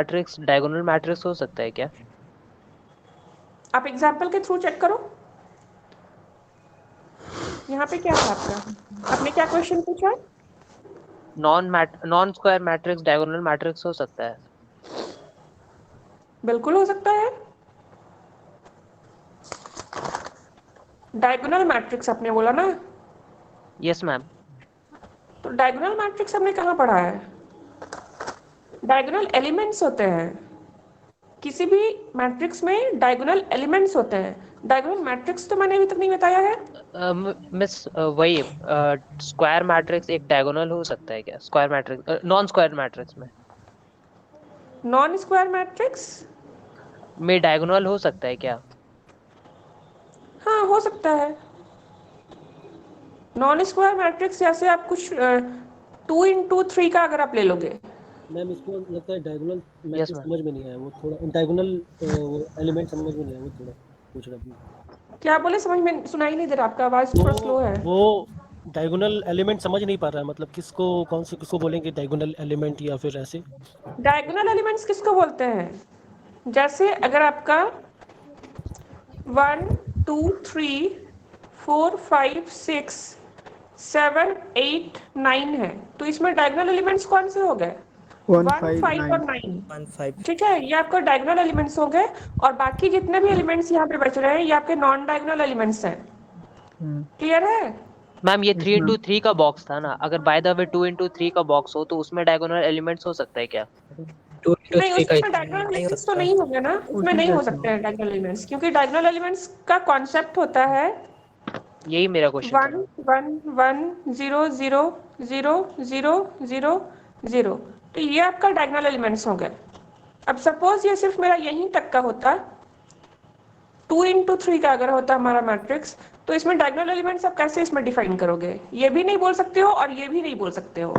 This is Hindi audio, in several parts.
मैट्रिक्स डायगोनल मैट्रिक्स हो सकता है क्या? आप एग्जाम्पल के थ्रू चेक करो। यहाँ पे क्या था आपका, आपने क्या क्वेश्चन पूछा? Non square matrix diagonal matrix हो सकता है? बिल्कुल हो सकता है। डायगोनल मैट्रिक्स आपने बोला ना? Yes ma'am. तो डायगोनल मैट्रिक्स हमने कहाँ पढ़ा है? डायगोनल एलिमेंट्स होते हैं, किसी भी मैट्रिक्स में डायगोनल एलिमेंट्स होते हैं। डायगोनल मैट्रिक्स तो मैंने अभी तक नहीं बताया है। मिस वही स्क्वायर मैट्रिक्स एक डायगोनल हो सकता है क्या, square matrix non square matrix non square matrix, में डायगोनल हो सकता है क्या? हाँ हो सकता है। नॉन स्क्वायर मैट्रिक्स जैसे आप कुछ 2 into 3 का अगर आप ले लोगे। मैम इसको लगता है डायगोनल यस मैट्रिक्स मैम। समझ में नहीं आया, वो थोड़ा डायगोनल एलिमेंट समझ में नहीं आया, वो थोड़ा पूछ रहा था। क्या बोले, समझ में सुनाई नहीं दे रहा, आपका आवाज थोड़ा स्लो है। वो डायगोनल एलिमेंट समझ नहीं पा रहा है, मतलब किसको कौन से किसको बोलेंगे डायगोनल एलिमेंट या फिर ऐसे। डायगोनल एलिमेंट्स किसको बोलते हैं? जैसे अगर आपका 1 2 3 4 5 6 7 8 9 है, तो इसमें डायगोनल एलिमेंट्स कौन से हो गए? 1 1 5 5 और 9। 9। 1 5। ठीक है, ये आपका डायगोनल एलिमेंट्स हो गए। और बाकी जितने भी एलिमेंट्स यहाँ पे बच रहे हैं ये आपके नॉन डायगोनल एलिमेंट्स हैं। क्लियर है? मैम ये yes three ma'am. Into three का बॉक्स था ना, अगर बाय द वे 2 into 3 का बॉक्स हो तो उसमें डायगोनल एलिमेंट्स हो सकता है क्या? 2 into नहीं, 3 का उसमें डायगोनल नहीं हो एलिमेंट्स तो सकता। नहीं होंगे ना, उसमें उसमें नहीं हो कैसे सकते हो? हैं डायगोनल एलिमेंट्स, क्योंकि डायगोनल एलिमेंट्स का कॉन्सेप्ट होता है यही मेरा क्वेश्चन था 1 मैम। 1 1 0 0 0 0 0 0। तो ये आपका डायगोनल एलिमेंट्स हो गए। अब सपोज ये सिर्फ मेरा यहीं तक का होता, 2 into 3 का अगर होता हमारा मैट्रिक्स, तो इसमें डायगोनल एलिमेंट्स आप कैसे इसमें डिफाइन करोगे? ये भी नहीं बोल सकते हो और ये भी नहीं बोल सकते हो,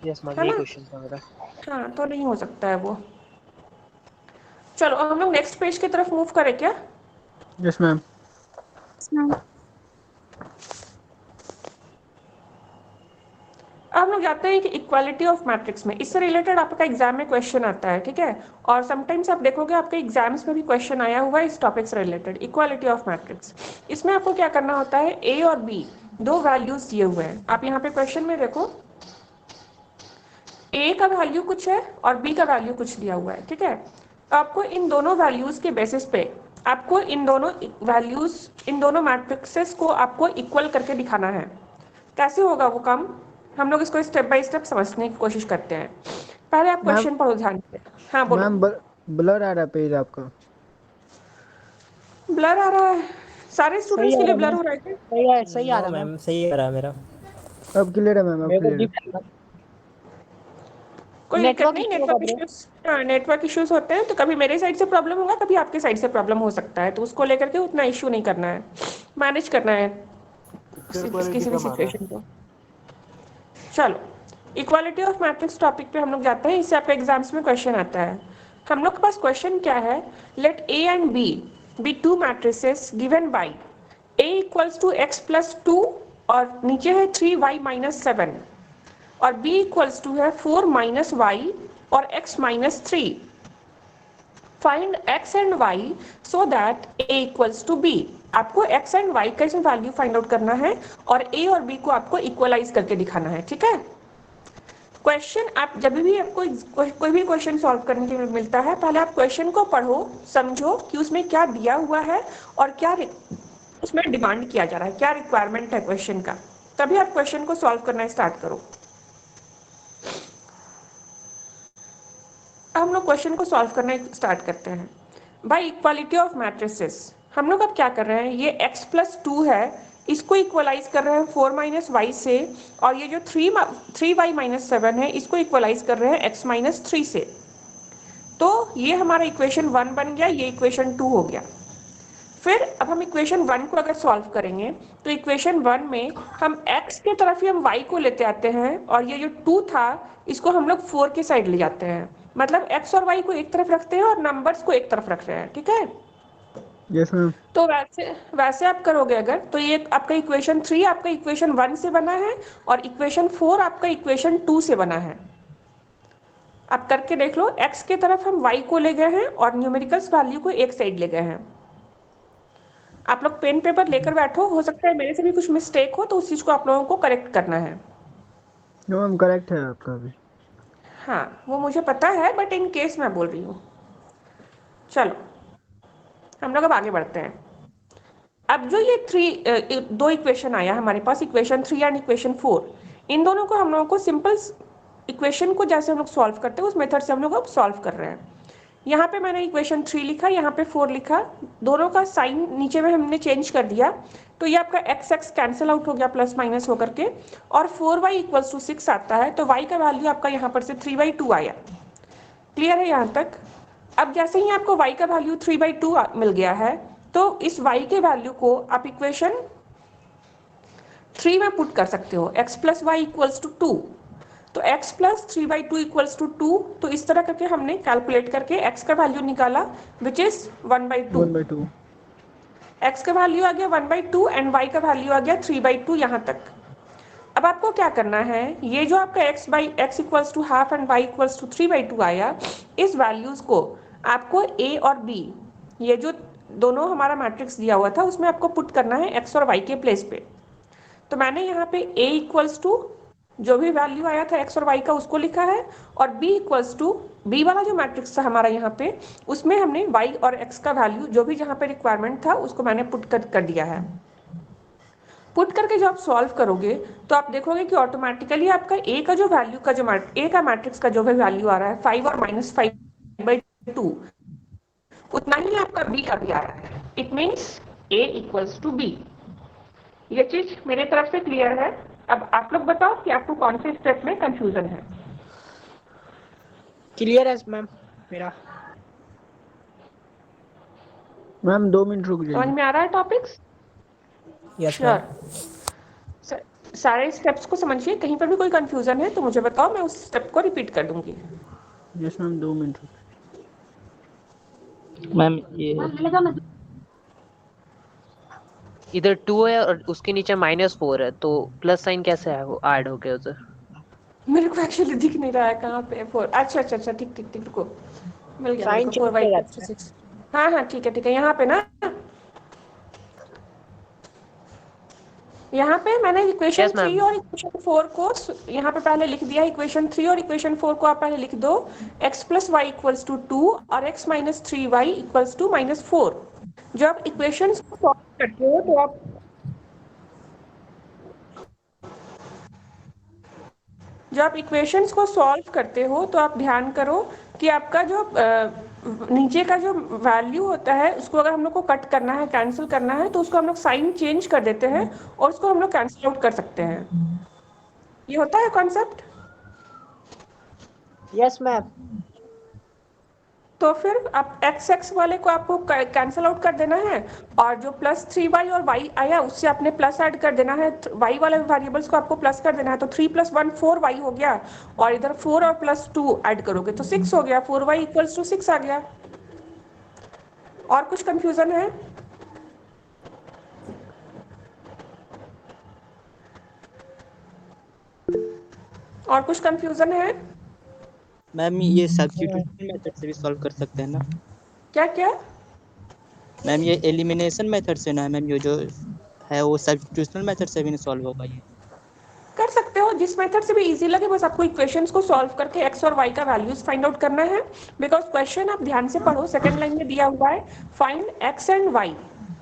यस मैम है यही ना? क्वेश्चन था मेरा। हाँ, तो नहीं हो सकता है वो। चलो अब हम लोग नेक्स्ट पेज की तरफ मूव करें क्या? Yes ma'am. अब हम लोग जाते हैं कि इक्वालिटी ऑफ मैट्रिक्स में, इससे रिलेटेड आपका एग्जाम में क्वेश्चन आता है, ठीक है? और समटाइम्स आप देखोगे आपके एग्जाम्स में भी क्वेश्चन आया हुआ है इस टॉपिक से रिलेटेड, इक्वालिटी ऑफ मैट्रिक्स। इसमें आपको क्या करना होता है, ए और बी दो वैल्यूज दिए हुए हैं। आप यहाँ पे क्वेश्चन में देखो, ए का वैल्यू कुछ है और बी का वैल्यू कुछ दिया हुआ है, ठीक है? आपको इन दोनों वैल्यूज के बेसिस पे आपको इन दोनों वैल्यूज, इन दोनों मैट्रिक्सेस को आपको इक्वल करके दिखाना है। कैसे होगा वो काम, हम लोग इसको स्टेप बाय स्टेप समझने की कोशिश करते हैं। पहले आप मैम क्वेश्चन पढ़ो ध्यान से। हाँ बोलो। मैम ब्लर आ रहा है पेज आपका। ब्लर आ रहा है? सारे सही स्टूडेंट्स आ के लिए रहा ब्लर मैम। हो रहा है क्या? सही आ नो रहा मैम। मैम, सही आ रहा मेरा। अब क्लियर है मैम, अब मेरे को क्लियर है। दिख रहा कोई दिक्कत नेटवर्क नहीं, इशू होगा नेटवर्क ब्रो। इश्यूज, हाँ नेटवर्क इश्यूज होते हैं, तो कभी मेरे साइड से प्रॉब्लम होगा, कभी आपके साइड से प्रॉब्लम हो सकता है, तो उसको लेकर के उतना इश्यू नहीं करना है, मैनेज करना है किसी भी सिचुएशन को। चलो, इक्वालिटी ऑफ मैट्रिक्स टॉपिक पे हम लोग जाते हैं, इससे आपके एग्जाम्स में क्वेश्चन आता है। हम लोग के पास क्वेश्चन क्या है, let A and B be two matrices given by A equals to X plus 2 और नीचे है 3y - 7 और b इक्वल्स टू है 4 - y और x - 3। Find x and y so that a equals to b। आपको x एंड y का इसमें वैल्यू फाइंड आउट करना है और a और b को आपको इक्वलाइज करके दिखाना है, ठीक है? क्वेश्चन आप जब भी आपको कोई भी क्वेश्चन सॉल्व करने के लिए मिलता है, पहले आप क्वेश्चन को पढ़ो, समझो कि उसमें क्या दिया हुआ है और क्या उसमें डिमांड किया जा रहा है, क्या रिक्वायरमेंट है क्वेश्चन का, तभी आप क्वेश्चन को सॉल्व करना स्टार्ट करो। अब हम लोग क्वेश्चन को सॉल्व करना स्टार्ट करते हैं। बाय इक्वालिटी ऑफ मैट्रिसेस हम लोग अब क्या कर रहे हैं, ये x प्लस 2 है, इसको इक्वलाइज कर रहे हैं 4 - y से, और ये जो 3y - 7 है इसको इक्वलाइज कर रहे हैं x - 3 से। तो ये हमारा इक्वेशन 1 बन गया, ये इक्वेशन 2 हो गया। फिर अब हम इक्वेशन 1 को अगर सॉल्व करेंगे तो इक्वेशन 1 में हम x के तरफ ही हम y को लेते आते हैं और ये जो 2 था इसको हम लोग 4 के साइड ले जाते हैं, मतलब x और y को एक तरफ रखते हैं और नंबर्स को एक तरफ रख रहे हैं, ठीक है? Yes ma'am. तो वैसे वैसे आप करोगे अगर, तो ये आपका इक्वेशन 3 आपका इक्वेशन 1 से बना है और इक्वेशन 4 आपका इक्वेशन 2 से बना है। आप करके देख लो, x की तरफ हम y को ले गए हैं और न्यूमेरिकल्स वैल्यू को एक साइड ले गए हैं। आप लोग पेन पेपर लेकर बैठो, हो सकता है मेरे से भी कुछ मिस्टेक हो तो उस चीज को आप लोगों को करेक्ट करना है। नो मैम, करेक्ट है आपका भी। हाँ वो मुझे पता है, बट इन केस मैं बोल रही हूँ। चलो हम लोग अब आगे बढ़ते हैं। अब जो ये दो इक्वेशन आया हमारे पास, इक्वेशन 3 एंड इक्वेशन 4, इन दोनों को हम लोगों को सिंपल इक्वेशन को जैसे हम लोग सॉल्व करते हैं उस मेथड से हम लोग अब सॉल्व कर रहे हैं। यहाँ पे मैंने इक्वेशन 3 लिखा, यहाँ पे 4 लिखा, दोनों का साइन नीचे में हमने चेंज कर दिया, तो ये आपका एक्स एक्स कैंसिल आउट हो गया प्लस माइनस होकर के, और 4y इक्वल्स टू 6 आता है, तो y का वैल्यू आपका यहाँ पर से 3/2 आया। क्लियर है यहाँ तक? अब जैसे ही आपको y का वैल्यू 3/2 मिल गया है, तो इस y के वैल्यू को आप इक्वेशन 3 में पुट कर सकते हो, x plus Y equals to 2, तो x प्लस 3/2 इक्वल्स टू 2, तो इस तरह करके हमने कैलकुलेट करके x का वैल्यू निकाला विच इज 1/2। 1/2। x का वैल्यू आ गया 1/2 एंड y का वैल्यू आ गया 3/2 यहाँ तक। अब आपको क्या करना है, ये जो आपका x equals to half and y equals to 3/2 आया, इस वैल्यूज को आपको a और b, ये जो दोनों हमारा मैट्रिक्स दिया हुआ था उसमें आपको पुट करना है x और y के प्लेस पे। तो मैंने यहाँ पे a इक्वल्स टू जो भी वैल्यू आया था x और y का उसको लिखा है, और b इक्वल्स टू b वाला जो मैट्रिक्स था हमारा यहाँ पे, उसमें हमने y और x का वैल्यू जो भी जहाँ पे रिक्वायरमेंट था उसको मैंने पुट कर दिया है। पुट करके जब आप सॉल्व करोगे तो आप देखोगे कि ऑटोमेटिकली आपका a का जो वैल्यू का जो a का मैट्रिक्स का जो भी वैल्यू आ रहा है 5 और -5/2, उतना ही आपका b का भी आ रहा है। It means a equals to b। ये चीज मेरे तरफ से क्लियर है। अब आप लोग बताओ कि आपको कौन से स्टेप में कंफ्यूजन है। क्लियर है मैम मेरा। मैम 2 मिनट रुक समझ जाइए। में आ रहा है टॉपिक्स? Yes sure. मैम। सारे स्टेप्स को समझिए, कहीं पर भी कोई कंफ्यूजन है तो मुझे बताओ, मैं उस स्टेप को रिपीट कर दूंगी। यस मैम, 2 मिनट रुक। मैम ये इधर 2 है और उसके नीचे -4 है, तो प्लस साइन कैसे है वो ऐड हो गया उधर? मेरे को एक्चुअली दिख नहीं रहा है कहाँ पे 4। अच्छा अच्छा अच्छा, ठीक ठीक ठीक, रुको, मिल गया साइन मेरे को 4 चेंज y कर इक्वल्स टू 6। हाँ हाँ ठीक है, यहाँ पे ना, यहाँ पे मैंने इक्वेशन Yes, ma'am. 3 और इक्वेशन 4 को यहाँ पे पहले लिख दिया। इक्वेशन 3 और इक्वेशन 4 को आप पहले लिख दो, x plus Y equals to 2 और x minus 3y equals to -4। जब आप इक्वेशंस को सॉल्व करते हो तो आप इक्वेशंस को सॉल्व करते हो तो आप ध्यान करो कि आपका जो नीचे का जो वैल्यू होता है उसको अगर हम लोग को कट करना है, कैंसिल करना है, तो उसको हम लोग साइन चेंज कर देते हैं और उसको हम लोग कैंसिल आउट कर सकते हैं। ये होता है कॉन्सेप्ट? Yes ma'am. तो फिर आप एक्स एक्स वाले को आपको कैंसिल आउट कर देना है, और जो प्लस 3y और y आया उससे आपने प्लस ऐड कर देना है। y वाले वेरिएबल्स को आपको प्लस कर देना है, तो 3 + 1 4y हो गया, और इधर 4 और +2 ऐड करोगे तो 6 हो गया, 4y इक्वल्स टू 6 आ गया। और कुछ कंफ्यूजन है? और कुछ कंफ्यूजन है? मैम ये सब्स्टिट्यूशन मेथड से भी सॉल्व कर सकते हैं ना? क्या क्या? मैम ये एलिमिनेशन मेथड से ना मैम, ये जो है वो सब्स्टिट्यूशन मेथड से भी नहीं सॉल्व होगा ये? कर सकते हो, जिस मेथड से भी इजी लगे, बस आपको इक्वेशंस को सॉल्व करके x और y का वैल्यूज फाइंड आउट करना है। बिकॉज क्वेश्चन आप ध्यान से पढ़ो, सेकंड लाइन में दिया हुआ है फाइंड x एंड y,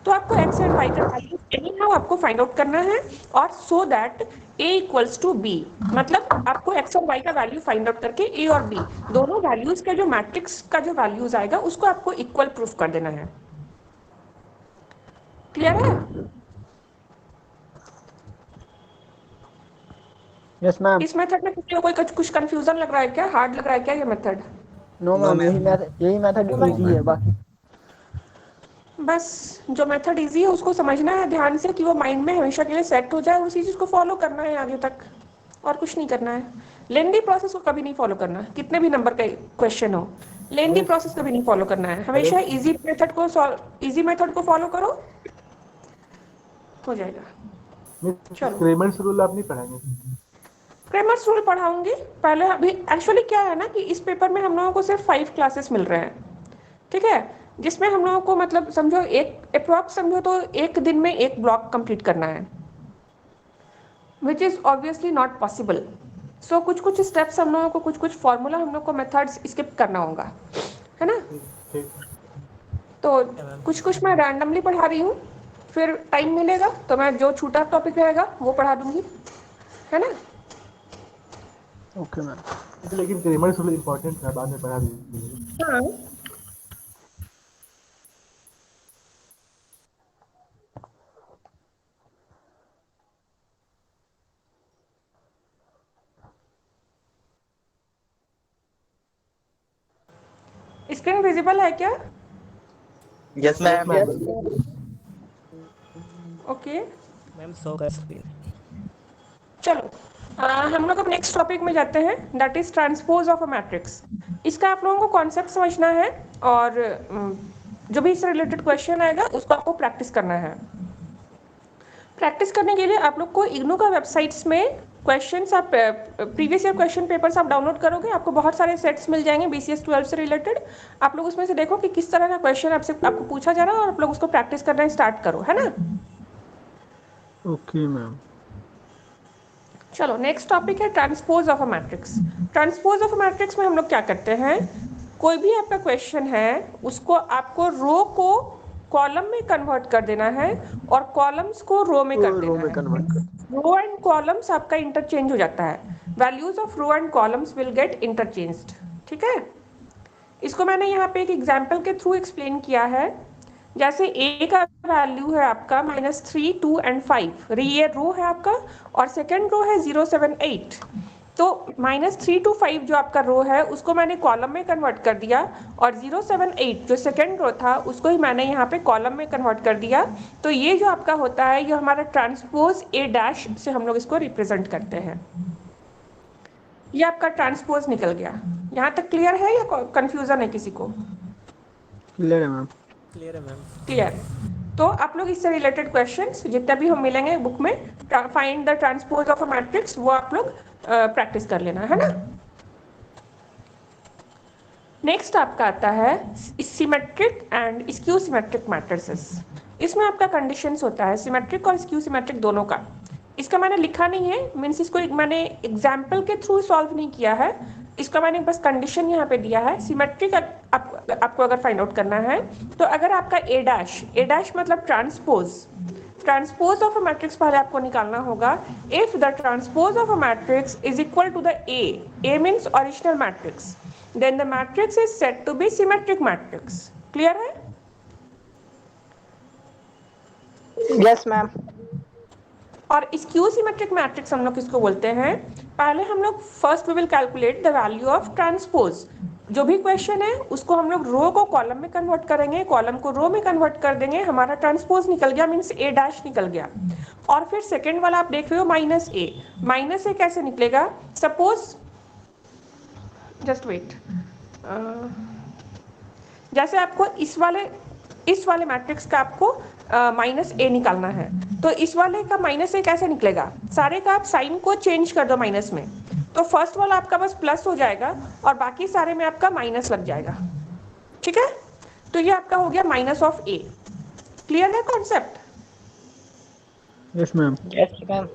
तो आपको x एंड y का वैल्यू एनी हाउ आपको फाइंड आउट करना है, और so that a equals to b, मतलब आपको x और y का वैल्यू फाइंड आउट करके a और b दोनों वैल्यूज का जो मैट्रिक्स का जो वैल्यूज आएगा उसको आपको इक्वल प्रूफ कर देना है। क्लियर है? Yes ma'am. इस मेथड में किसी को कोई कुछ कंफ्यूजन लग रहा है क्या? हार्ड लग रहा है क्या ये मेथड? नो मैम, यही मेथड इजी है। बाकी बस जो मेथड इजी है उसको समझना है ध्यान से कि वो माइंड में हमेशा के लिए सेट हो जाए, उसी चीज को फॉलो करना है आगे तक, और कुछ नहीं करना है। लेंदी प्रोसेस को कभी नहीं फॉलो करना, कितने भी नंबर का क्वेश्चन हो, लेंदी प्रोसेस कभी नहीं फॉलो करना है। हमेशा इजी मेथड को फॉलो करो, हो जाएगा। क्रेमेंट्स रूल आप नहीं पढ़ाएंगे? क्रेमर्स रूल पढ़ाऊंगी पहले। अभी एक्चुअली क्या है ना कि इस पेपर में हम लोगों को सिर्फ 5 क्लासेस मिल रहे हैं, ठीक है, जिसमें हम लोगों को मतलब समझो एक अप्रॉक्स समझो तो एक दिन में एक ब्लॉक कंप्लीट करना है, which is obviously not possible. So कुछ कुछ स्टेप्स हम लोगों को, कुछ कुछ फॉर्मूला हम लोग को मेथड्स स्किप करना होगा, है ना। तो कुछ कुछ मैं रैंडमली पढ़ा रही हूँ, फिर टाइम मिलेगा तो मैं जो छूटा टॉपिक रहेगा वो पढ़ा दूंगी, है ना। Okay ma'am. लेकिन क्रेमर्स रूल इम्पोर्टेंट था, बाद में पढ़ा दीजिए। हाँ, स्क्रीन विजिबल है क्या? Yes ma'am. Okay, ma'am show कर स्क्रीन। चलो हम लोग अब नेक्स्ट टॉपिक में जाते हैं, that is transpose of a matrix. इसका आप लोगों को कॉन्सेप्ट समझना है और जो भी इससे रिलेटेड क्वेश्चन आएगा उसको आपको प्रैक्टिस करना है। प्रैक्टिस करने के लिए आप लोग को इग्नू का वेबसाइट्स में क्वेश्चंस, आप प्रीवियस ईयर क्वेश्चन पेपर्स आप डाउनलोड करोगे, आपको बहुत सारे सेट्स मिल जाएंगे BCS 12 से रिलेटेड। आप लोग उसमें से देखो कि किस तरह का क्वेश्चन आपको पूछा जा रहा है और आप लोग उसको प्रैक्टिस करना स्टार्ट करो, है ना। Okay ma'am. चलो नेक्स्ट टॉपिक है transpose of a matrix. Transpose of a matrix में हम लोग क्या करते हैं, कोई भी आपका क्वेश्चन है उसको आपको रो को कॉलम में कन्वर्ट कर देना है और कॉलम्स को रो में कर रो में देना कन्वर्ट है। रो एंड कॉलम्स आपका इंटरचेंज हो जाता है, values of row and columns will get interchanged, ठीक है। इसको मैंने यहाँ पे एक एग्जाम्पल के थ्रू एक्सप्लेन किया है। जैसे a का वैल्यू है आपका -3, 2 एंड 5, ये रो है आपका, और सेकेंड रो है 0, 7, 8। तो -3 to 5 जो आपका रो है उसको मैंने कॉलम में कन्वर्ट कर दिया, और 0, 7, 8 जो सेकेंड रो था उसको ही मैंने यहाँ पे कॉलम में कन्वर्ट कर दिया। तो ये जो आपका होता है ये हमारा ट्रांसपोज A' से हम लोग इसको रिप्रेजेंट करते हैं। ये आपका ट्रांसपोज निकल गया। यहाँ तक क्लियर है या कंफ्यूजन है किसी को? क्लियर है मैम। क्लियर है मैम। क्लियर। तो आप लोग इससे रिलेटेड क्वेश्चंस जितने भी हम मिलेंगे बुक में, find the transpose of a matrix, वो आप लोग प्रैक्टिस कर लेना, है ना। नेक्स्ट आपका आता है symmetric and skew symmetric matrices. इसमें आपका कंडीशंस होता है सिमेट्रिक और स्क्यू सिमेट्रिक दोनों का। इसका मैंने लिखा नहीं है, मीन्स इसको मैंने एग्जाम्पल के थ्रू सॉल्व नहीं किया है, इसका मैंने बस कंडीशन यहाँ पे दिया है। सिमेट्रिक आपको अगर फाइंड आउट करना है तो अगर आपका A' मतलब ट्रांसपोज ऑफ अ मैट्रिक्स पहले आपको निकालना होगा। If the transpose of a matrix is equal to the A means original matrix, then the matrix is said to be symmetric matrix. Clear है? Yes ma'am. और स्क्यू सिमेट्रिक मैट्रिक्स हम लोग किसको बोलते हैं, पहले हम लोग first we will calculate the value of transpose. जो भी क्वेश्चन है उसको हम लोग रो को कॉलम में कन्वर्ट करेंगे, कॉलम को रो में कन्वर्ट कर देंगे, हमारा ट्रांसपोज निकल गया, मीन्स A' निकल गया। और फिर सेकेंड वाला आप देख रहे हो -A कैसे निकलेगा, सपोज जस्ट वेट, जैसे आपको इस वाले मैट्रिक्स का आपको -A निकालना है, तो इस वाले का -A कैसे निकलेगा, सारे का आप साइन को चेंज कर दो माइनस में, तो फर्स्ट वाला आपका बस प्लस हो जाएगा और बाकी सारे में आपका माइनस लग जाएगा, ठीक है। तो ये आपका हो गया -A। क्लियर है concept? Yes ma'am. Yes ma'am.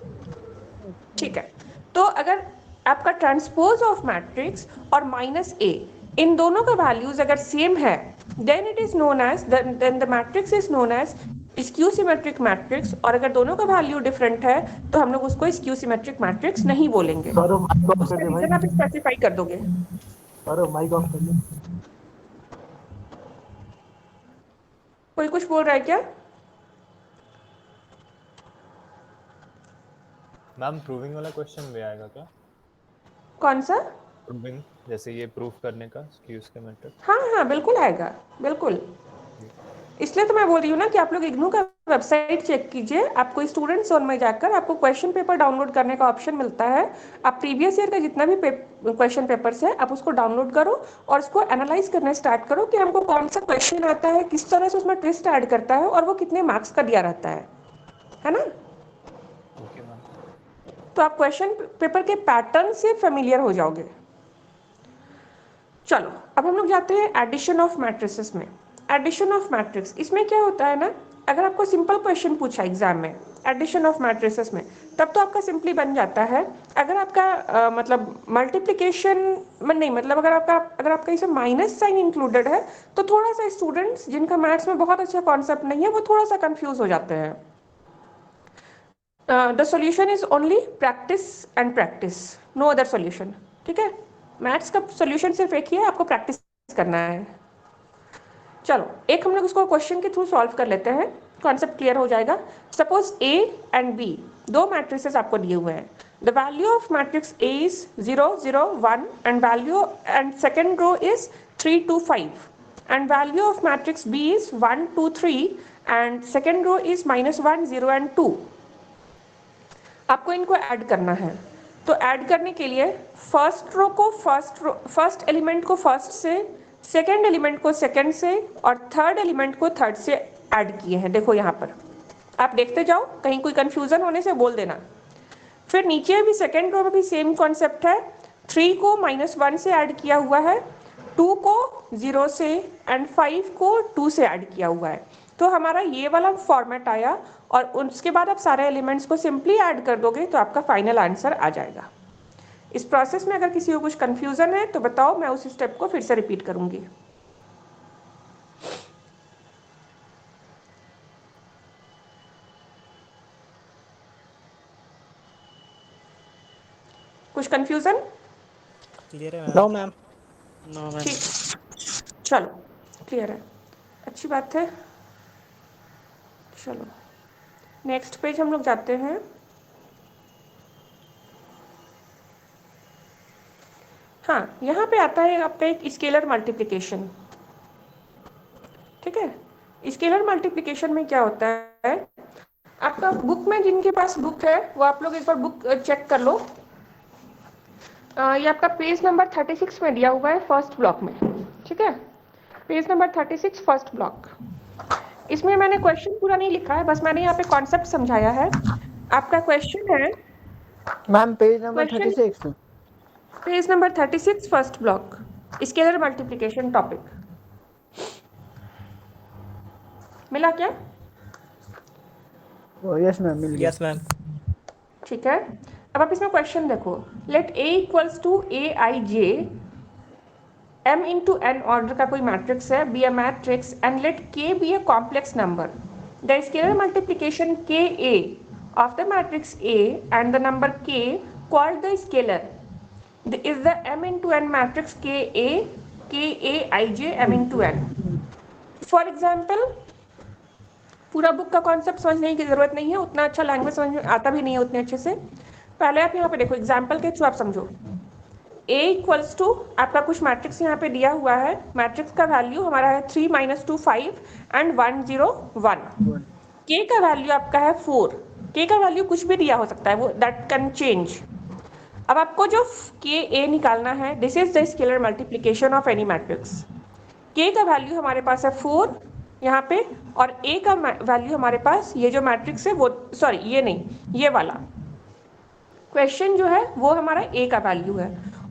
ठीक है। तो अगर आपका ट्रांसपोज ऑफ मैट्रिक्स और -A इन दोनों का वैल्यूज अगर सेम है, then it is known as then the matrix is known as skew symmetric matrix. और अगर दोनों का वैल्यू डिफरेंट है तो हम लोग उसको स्क्यू सिमेट्रिक मैट्रिक्स नहीं बोलेंगे। सर माइक ऑफ कर उसका दे रीजन भाई। आप स्पेसिफाई कर दोगे। सर माइक ऑफ कर दे। कोई कुछ बोल रहा है क्या? मैम प्रूविंग वाला क्वेश्चन भी आएगा क्या? कौन सा? प्रूविंग, जैसे ये प्रूफ करने का स्क्यूज के मेथड। हाँ बिल्कुल आएगा, बिल्कुल। इसलिए तो मैं बोल रही हूँ ना कि आप लोग इग्नू का वेबसाइट चेक कीजिए, आपको स्टूडेंट जोन में जाकर आपको क्वेश्चन पेपर डाउनलोड करने का ऑप्शन मिलता है। आप प्रीवियस ईयर का जितना भी क्वेश्चन पेपर्स है आप उसको डाउनलोड करो और उसको एनालाइज करना स्टार्ट करो कि हमको कौन सा क्वेश्चन आता है, किस तरह से उसमें ट्विस्ट ऐड करता है और वो कितने मार्क्स का दिया रहता है ना। Okay ma'am. तो आप क्वेश्चन पेपर के पैटर्न से फेमिलियर हो जाओगे। चलो अब हम लोग जाते हैं एडिशन ऑफ मैट्रिसेस में। एडिशन ऑफ मैट्रिक्स, इसमें क्या होता है ना, अगर आपको सिंपल क्वेश्चन पूछा एग्जाम में एडिशन ऑफ मैट्रिसेस में, तब तो आपका सिंपली बन जाता है। अगर आपका मतलब मल्टीप्लिकेशन में नहीं, मतलब अगर आपका इसमें माइनस साइन इंक्लूडेड है तो थोड़ा सा स्टूडेंट्स जिनका मैथ्स में बहुत अच्छा कॉन्सेप्ट नहीं है वो थोड़ा सा कंफ्यूज हो जाते हैं। The solution is only practice and practice, no other solution. ठीक है, मैथ्स का सॉल्यूशन सिर्फ एक ही है, आपको प्रैक्टिस करना है। चलो एक हम लोग उसको क्वेश्चन के थ्रू सॉल्व कर लेते हैं, कॉन्सेप्ट क्लियर हो जाएगा। सपोज ए एंड बी दो मैट्रिसेस आपको दिए हुए हैं। The value of matrix A is 0 0 1 and value and second row is 3 2 5 and value of matrix B is 1 2 3 and second row is -1 0 and 2। आपको इनको ऐड करना है, तो ऐड करने के लिए फर्स्ट एलिमेंट को फर्स्ट से, सेकेंड एलिमेंट को सेकेंड से और थर्ड एलिमेंट को थर्ड से ऐड किए हैं। देखो यहाँ पर आप देखते जाओ, कहीं कोई कंफ्यूजन होने से बोल देना। फिर नीचे भी सेकेंड रो में भी सेम कॉन्सेप्ट है, 3 को -1 से ऐड किया हुआ है, 2 को 0 से एंड 5 को 2 से ऐड किया हुआ है। तो हमारा ये वाला फॉर्मेट आया और उसके बाद आप सारे एलिमेंट्स को सिंपली ऐड कर दोगे तो आपका फाइनल आंसर आ जाएगा। इस प्रोसेस में अगर किसी को कुछ कंफ्यूजन है तो बताओ, मैं उस स्टेप को फिर से रिपीट करूंगी। कुछ कंफ्यूजन? क्लियर है ma'am? No ma'am. No ma'am. ठीक, चलो क्लियर है, अच्छी बात है। चलो नेक्स्ट पेज हम लोग जाते हैं। हाँ, यहाँ पे आता है आपका एक स्केलर मल्टीप्लिकेशन। ठीक है, स्केलर मल्टीप्लिकेशन में क्या होता है, आपका बुक में, जिनके पास बुक है वो आप लोग एक बार बुक चेक कर लो। ये आपका पेज नंबर 36 में दिया हुआ है फर्स्ट ब्लॉक में। ठीक है, पेज नंबर 36 फर्स्ट ब्लॉक। इसमें मैंने क्वेश्चन पूरा नहीं लिखा है, बस मैंने यहाँ पे कॉन्सेप्ट समझाया है। आपका क्वेश्चन है ma'am page number Question- 36। Page number 36 first block, scalar multiplication topic. मिला क्या? यस मैम, मिल गया। Yes ma'am. ठीक है, अब आप इसमें क्वेश्चन देखो। Let A equals to A I J m into n order का कोई मैट्रिक्स है, B a matrix and let k be a complex number. The scalar multiplication k a of the matrix A and the number k called the scalar is the m into n matrix k a I j m into n। For example, पूरा बुक का कॉन्सेप्ट समझने की जरूरत नहीं है, उतना अच्छा लैंग्वेज समझ में आता भी नहीं है उतने अच्छे से। पहले आप यहाँ पे देखो, एग्जाम्पल के थ्रू आप समझो। A इक्वल्स टू आपका कुछ मैट्रिक्स यहाँ पे दिया हुआ है, मैट्रिक्स का वैल्यू हमारा है 3 -2 5 एंड 1 0 1। K का वैल्यू आपका है 4। K का वैल्यू कुछ भी दिया हो सकता है, वो दैट कैन चेंज। अब आपको जो K A निकालना है, this is the scalar multiplication of any matrix. K का वैल्यू हमारे पास है 4 यहाँ पे, और A का वैल्यू हमारे पास, ये जो मैट्रिक्स है वो, सॉरी ये नहीं, ये वाला क्वेश्चन जो है वो हमारा A का वैल्यू है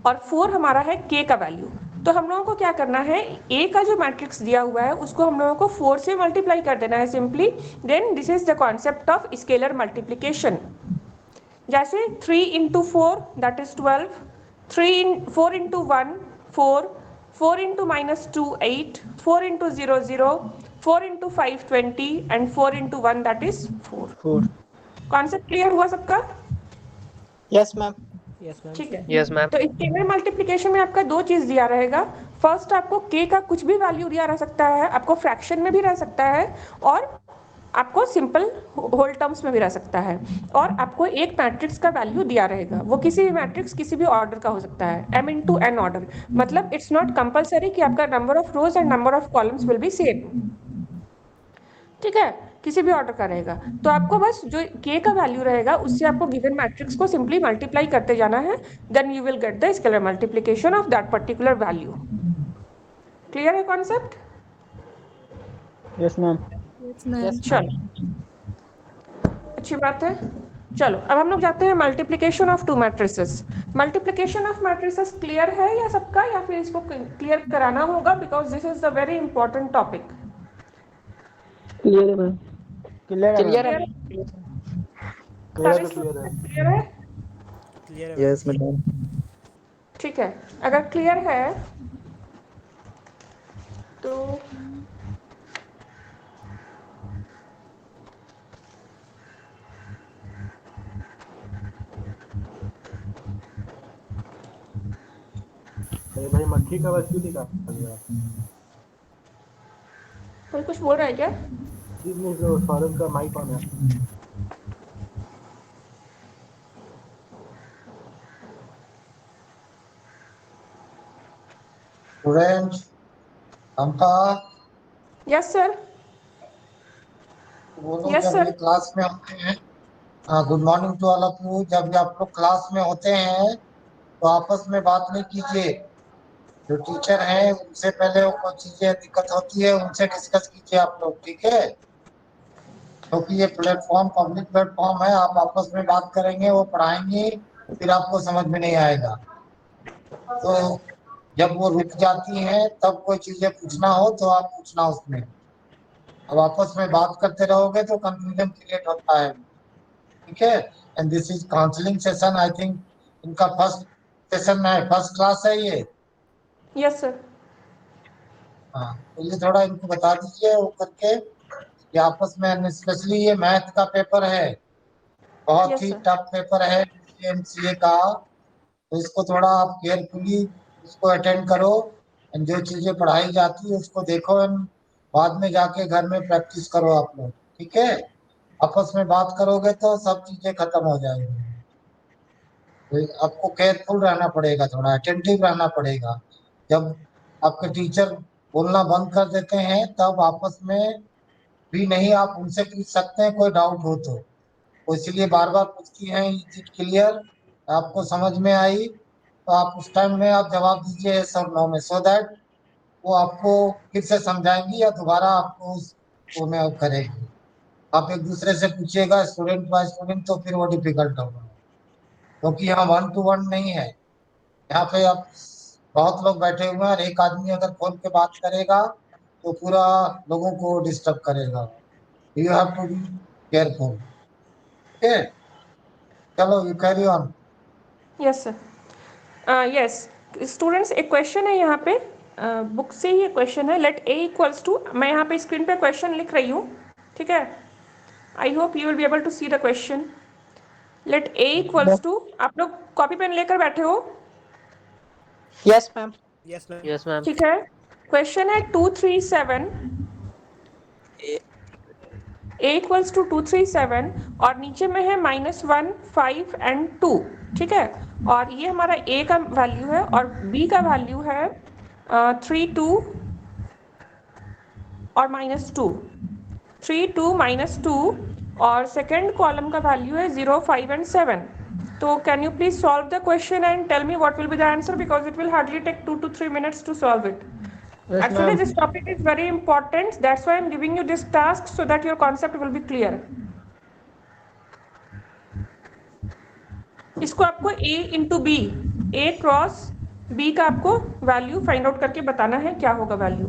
और 4 हमारा है K का वैल्यू। तो हम लोगों को क्या करना है, A का जो मैट्रिक्स दिया हुआ है उसको हम लोगों को 4 से मल्टीप्लाई कर देना है simply. Then this is the concept of scalar multiplication. जैसे 3 into 4 that is 12, 4 into 1 4, 4 into -2 8, 4 into 0 0, 4 into 5 20 and 4 into 1 that is 4। 4। Concept clear हुआ सबका? Yes ma'am. Yes ma'am. ठीक है, यस मैम। तो स्केलर मल्टीप्लिकेशन में आपका दो चीज दिया रहेगा। फर्स्ट आपको k का कुछ भी वैल्यू दिया रह सकता है, आपको फ्रैक्शन में भी रह सकता है और आपको सिंपल होल टर्म्स में भी रह सकता है, और आपको एक मैट्रिक्स का वैल्यू दिया रहेगा। वो किसी भी मैट्रिक्स किसी भी ऑर्डर का हो सकता है, m into n ऑर्डर, मतलब इट्स नॉट कंपलसरी कि आपका number of rose and number of columns will be same. ठीक है, किसी भी ऑर्डर का रहेगा। तो आपको बस जो k का वैल्यू रहेगा उससे आपको गिवन मैट्रिक्स को सिंपली मल्टीप्लाई करते जाना है, then you will get the scalar multiplication of that particular value. Clear है कॉन्सेप्ट? Yes ma'am. चलो अच्छी बात है। चलो अब हम लोग जाते हैं multiplication of to matrices. Multiplication of matrices clear है या सबका, या फिर इसको क्लियर कराना होगा, because this is the very important topic. Clear है मैम, क्लियर है क्लियर मैम। है। क्लियर तो क्लियर है। क्लियर है? क्लियर है यस मैडम। ठीक है, अगर क्लियर है तो अरे भाई मक्खी का बस क्यों निकाल दिया? कोई कुछ बोल रहा है क्या? नहीं जो सौरभ का माइक ऑन है। स्टूडेंट्स, हमका यस सर। वो लोग यस जब सर। ये क्लास में होते हैं, good morning to all of you. जब ये आप लोग क्लास में होते हैं तो आपस में बात नहीं कीजिए। जो टीचर हैं उनसे पहले कोई चीजें दिक्कत होती है उनसे डिस्कस कीजिए आप लोग, ठीक है? क्योंकि ये प्लेटफॉर्म पब्लिक प्लेटफॉर्म है, आप आपस में बात करेंगे, वो पढ़ाएंगे, फिर आपको समझ में नहीं आएगा। तो जब वो रुक जाती हैं तब कोई चीजें पूछना हो तो आप पूछना उसमें। अब आपस में बात करते रहोगे तो कंफ्यूजन क्रिएट होता है, ठीक है? And this is counselling session, I think इनका फर्स्ट सेशन है, फर्स्ट क्लास है ये। Yes sir. हाँ, तो ये थोड़ा इनको बता दीजिए वो करके कि आपस में, स्पेशली ये मैथ का पेपर है, बहुत yes he sir. Tough paper है एमसीए का। तो इसको थोड़ा आप केयरफुली इसको अटेंड करो, एंड जो चीजें पढ़ाई जाती है उसको देखो, एंड बाद में जाके घर में प्रैक्टिस करो आप लोग, ठीक है? आपस में बात करोगे तो सब चीजें खत्म हो जाएंगी। तो आपको केयरफुल रहना पड़ेगा, थोड़ा अटेंटिव रहना पड़ेगा। जब आपके टीचर बोलना बंद कर देते हैं तब आपस में भी नहीं आप उनसे पूछ सकते हैं कोई डाउट हो तो इसलिए बार बार पूछती हैं इज इट क्लियर, आपको समझ में आई? तो आप उस टाइम में आप जवाब दीजिए सर नो में, सो दैट वो आपको फिर से समझाएंगी या दोबारा आपको उस वो में आप करेंगे। आप एक दूसरे से पूछिएगा स्टूडेंट बाय स्टूडेंट तो फिर वो डिफिकल्ट होगा, क्योंकि यहाँ 1 to 1 नहीं है। यहाँ पे आप बहुत लोग बैठे हुए हैं और एक आदमी अगर खोल के बात करेगा तो पूरा लोगों को डिस्टर्ब करेगा। You have to be careful, okay? चलो you carry on. Yes sir. Yes students, एक क्वेश्चन है यहाँ पे, बुक से ही क्वेश्चन है। लेट ए इक्वल्स टू, मैं यहाँ पे स्क्रीन पे क्वेश्चन लिख रही हूँ, ठीक है? I hope you will be able to see the question. Let A equals to, आप लोग कॉपी पेन लेकर बैठे हो? Yes ma'am. Yes ma'am. Yes ma'am. ठीक है, क्वेश्चन है 237, a इक्वल्स टू 237 और नीचे में है -1, 5 एंड 2, ठीक है? और ये हमारा a का वैल्यू है और b का वैल्यू है 3, 2 और -2, 3, 2, -2, और सेकेंड कॉलम का वैल्यू है 0, 5 एंड 7। तो can you please solve the question and tell me what will be the answer, because it will hardly take 2 to 3 minutes to solve it. Yes, Actually, ma'am. this topic is very important. That's why I'm giving you this task so that your concept will be clear. इसको आपको A into B, A cross B का आपको वैल्यू फाइंड आउट करके बताना है क्या होगा वैल्यू।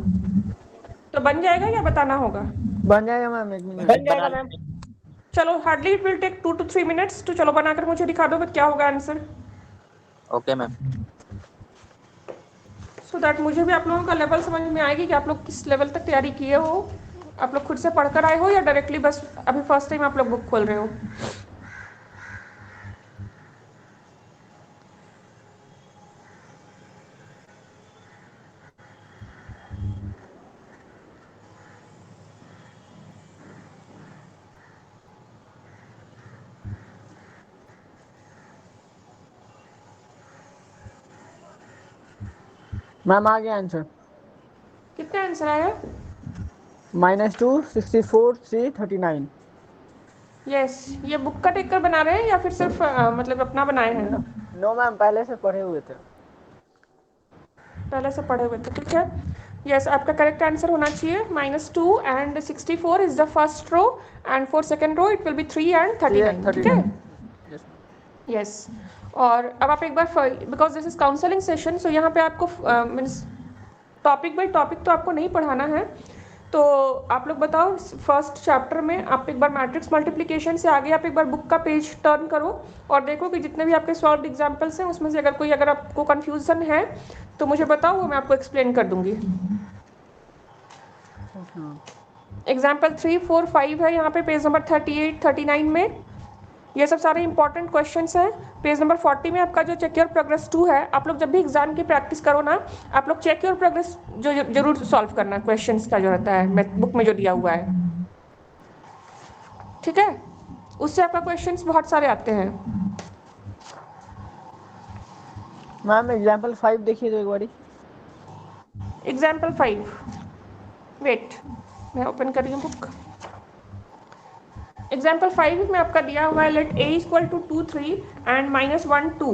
तो बन जाएगा या बताना होगा? बन जाएगा मैम, 1 मिनट। बन जाएगा मैम। चलो, hardly it will take 2 to 3 minutes। तो चलो बनाकर मुझे दिखा दो क्या होगा answer, okay ma'am. So that मुझे भी आप लोगों का लेवल समझ में आएगी कि आप लोग किस लेवल तक तैयारी किए हो। आप लोग खुद से पढ़कर आए हो या डायरेक्टली बस अभी फर्स्ट टाइम आप लोग बुक खोल रहे हो? मैम आ गया आंसर। कितना आंसर आया? -2, 64, 3, 39। यस, ये बुक का देखकर बना रहे हैं या फिर सिर्फ मतलब अपना बनाए हैं? नो मैम, पहले से पढ़े हुए थे। पहले से पढ़े हुए थे, ठीक है। यस, आपका करेक्ट आंसर होना चाहिए -2 and 64 is the first row, and for second row it will be 3 and 39, ठीक है? यस और अब आप एक बार, because this is counselling session, so यहाँ पे आपको मीन्स टॉपिक बाय टॉपिक तो आपको नहीं पढ़ाना है। तो आप लोग बताओ, फर्स्ट चैप्टर में आप एक बार मैट्रिक्स मल्टीप्लिकेशन से आगे आप एक बार बुक का पेज टर्न करो और देखो कि जितने भी आपके सॉल्व एग्जाम्पल्स हैं उसमें से अगर आपको कन्फ्यूजन है तो मुझे बताओ, वो मैं आपको एक्सप्लेन कर दूंगी। एग्जाम्पल 3, 4, 5 है यहाँ पे पेज नंबर 38, 39 में। ये सब सारे इंपॉर्टेंट क्वेश्चंस हैं। पेज नंबर 40 में आपका जो चेक योर प्रोग्रेस 2 है, आप लोग जब भी एग्जाम की प्रैक्टिस करो ना, आप लोग चेक योर प्रोग्रेस जो जरूर सॉल्व करना क्वेश्चंस का जो रहता है बुक में जो दिया हुआ है, ठीक है? उससे आपका क्वेश्चंस बहुत सारे आते हैं। मैम एग्जांपल 5 देखिए तो एक बारी। एग्जाम्पल 5, वेट मैं ओपन कर रही हूँ बुक। एग्जाम्पल 5 में आपका दिया हुआ है let a equal to 2 3 and -1 2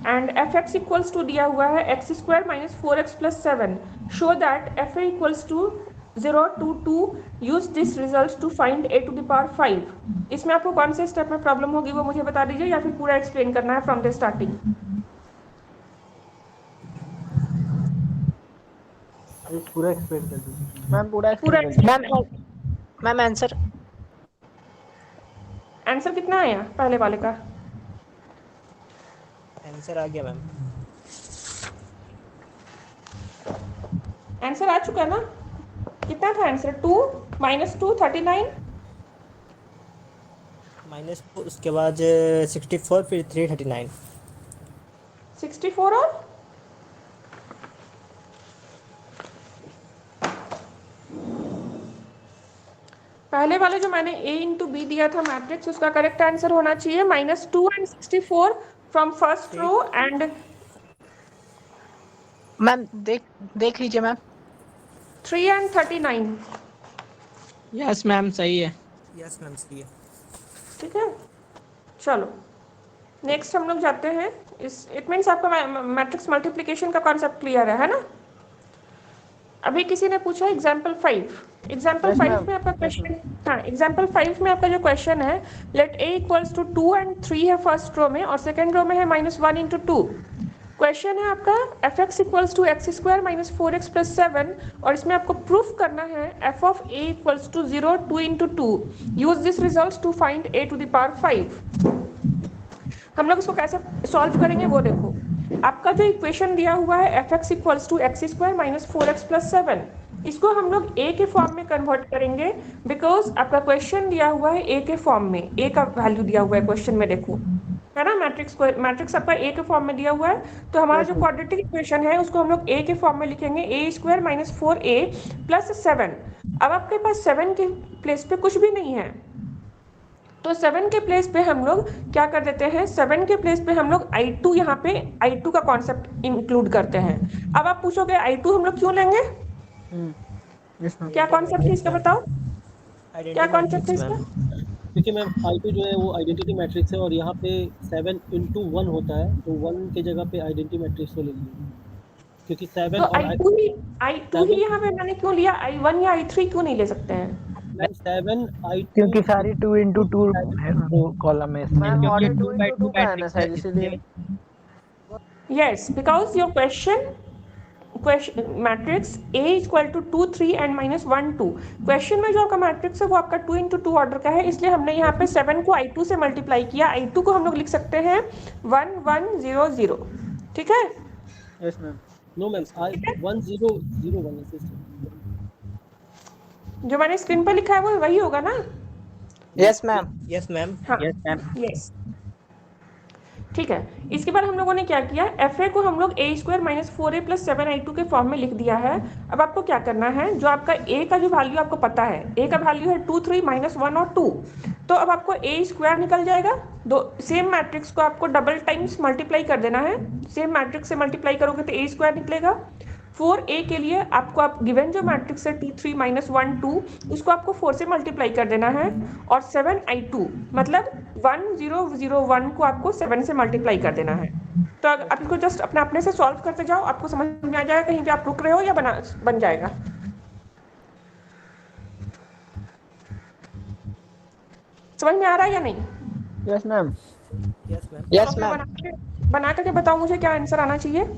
and fx equals to दिया हुआ है x square minus 4x plus 7। Show that fa equals to 0 2 2 use this result to find a to the power 5। इसमें आपको कौन से स्टेप में प्रॉब्लम होगी वो मुझे बता दीजिए, या फिर पूरा एक्सप्लेन करना है फ्रॉम द स्टार्टिंग? पूरा एक्सप्लेन कर दीजिए मैम पूरा पूरा मैम आंसर आंसर कितना आया पहले वाले का? आंसर आ गया मैम। आंसर आ चुका ना? कितना था आंसर? 2 -2 39 -2 उसके बाद 64 फिर 339। 64 और पहले वाले जो मैंने a इंटू बी दिया था मैट्रिक्स, उसका करेक्ट आंसर होना चाहिए -2 and 64 from first row and ma'am देख लीजिए मैम। 3 एंड 39। यस मैम सही है। यस मैम सही है। ठीक है, चलो नेक्स्ट हम लोग जाते हैं। इट मीन्स आपका मैट्रिक्स मल्टीप्लिकेशन का कॉन्सेप्ट क्लियर है ना? अभी किसी ने पूछा एग्जाम्पल 5। एग्जाम्पल 5 में आपका क्वेश्चन, हाँ एग्जाम्पल 5 में आपका जो क्वेश्चन है let a equals to 2 and 3 है फर्स्ट रो में और सेकेंड रो में है -1 इंटू 2। क्वेश्चन है आपका fx equals to x square minus 4x plus 7 और इसमें आपको प्रूफ करना है f of a equals to 0 2 into 2 use this result to find a to the power 5। हम लोग इसको कैसे सॉल्व करेंगे वो देखो। आपका जो इक्वेशन दिया हुआ है fx equals to x square minus 4x plus 7, इसको हम लोग a के फॉर्म में कन्वर्ट करेंगे बिकॉज आपका क्वेश्चन दिया हुआ है a के फॉर्म में, a का वैल्यू दिया हुआ है क्वेश्चन में, देखो है ना? मैट्रिक्स आपका a के फॉर्म में दिया हुआ है, तो हमारा जो क्वाड्रेटिक इक्वेशन है उसको हम लोग a के फॉर्म में लिखेंगे a square minus 4a plus 7। अब आपके पास 7 के प्लेस पे कुछ भी नहीं है, तो 7 के प्लेस पे हम लोग क्या कर देते हैं, 7 के प्लेस पे हम लोग I2 यहाँ पे I2 का कॉन्सेप्ट इंक्लूड करते हैं। अब आप पूछोगे I2 हम लोग क्यों लेंगे? क्या कॉन्सेप्ट है इसका बताओ? क्या कॉन्सेप्ट है इसका? क्योंकि मैम I2 जो है वो आइडेंटिटी मैट्रिक्स है और यहाँ पे 7 इंटू 1 होता है, तो 1 के जगह पे आइडेंटिटी मैट्रिक्स को ले लीजिए, क्योंकि 7 तो और I2 ही यहाँ पे मैंने क्यों लिया, I1 या I3 क्यों नहीं ले सकते हैं? 7 I2 क्योंकि सारी 2 इंटू 2 है वो कॉलम है इसमें। मैम ऑर्डर 2 इंटू 2 का है ना शायद, इसीलिए। Yes, because your question matrix A equal to 2 3 and -1 2, question में जो आपका मैट्रिक्स है वो आपका 2 इंटू 2 ऑर्डर का है, इसलिए हमने यहाँ पे 7 को I2 से मल्टीप्लाई किया। I2 को हम लोग लिख सकते हैं 1 1 0 0, ठीक है? Yes ma'am. नो मैम 1 0 0 1 जो मैंने स्क्रीन पर लिखा है वो वही होगा ना? Yes ma'am. Yes ma'am. हाँ यस मैम। यस, ठीक है। इसके बाद हम लोगों ने क्या किया, fa को हम लोग a square minus 4a plus 7i2 के फॉर्म में लिख दिया है। अब आपको क्या करना है, जो आपका a का जो वैल्यू आपको पता है, a का वैल्यू है 2 3 -1 और 2, तो अब आपको a स्क्वायर निकल जाएगा। दो सेम मैट्रिक्स को आपको डबल टाइम्स मल्टीप्लाई कर देना है, सेम मैट्रिक्स से मल्टीप्लाई करोगे तो a स्क्वायर निकलेगा। 4a के लिए आपको आप गिवन जो मैट्रिक्स है 2 3 -1 2, उसको आपको 4 से मल्टीप्लाई कर देना है और 7i2 मतलब 1 0 0 1 को आपको 7 से मल्टीप्लाई कर देना है। तो आप इसको जस्ट अपने से सॉल्व करते जाओ, आपको समझ में आ जाएगा कहीं पे आप रुक रहे हो या बन जाएगा। समझ में आ रहा है या नहीं? Yes ma'am. Yes ma'am. Yes तो मैम। बना करके बताओ मुझे क्या आंसर आना चाहिए।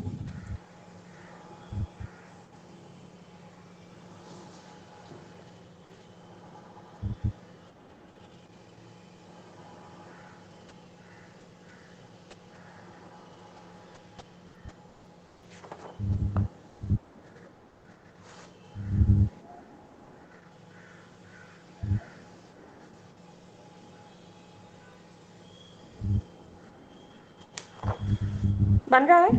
बन रहा है?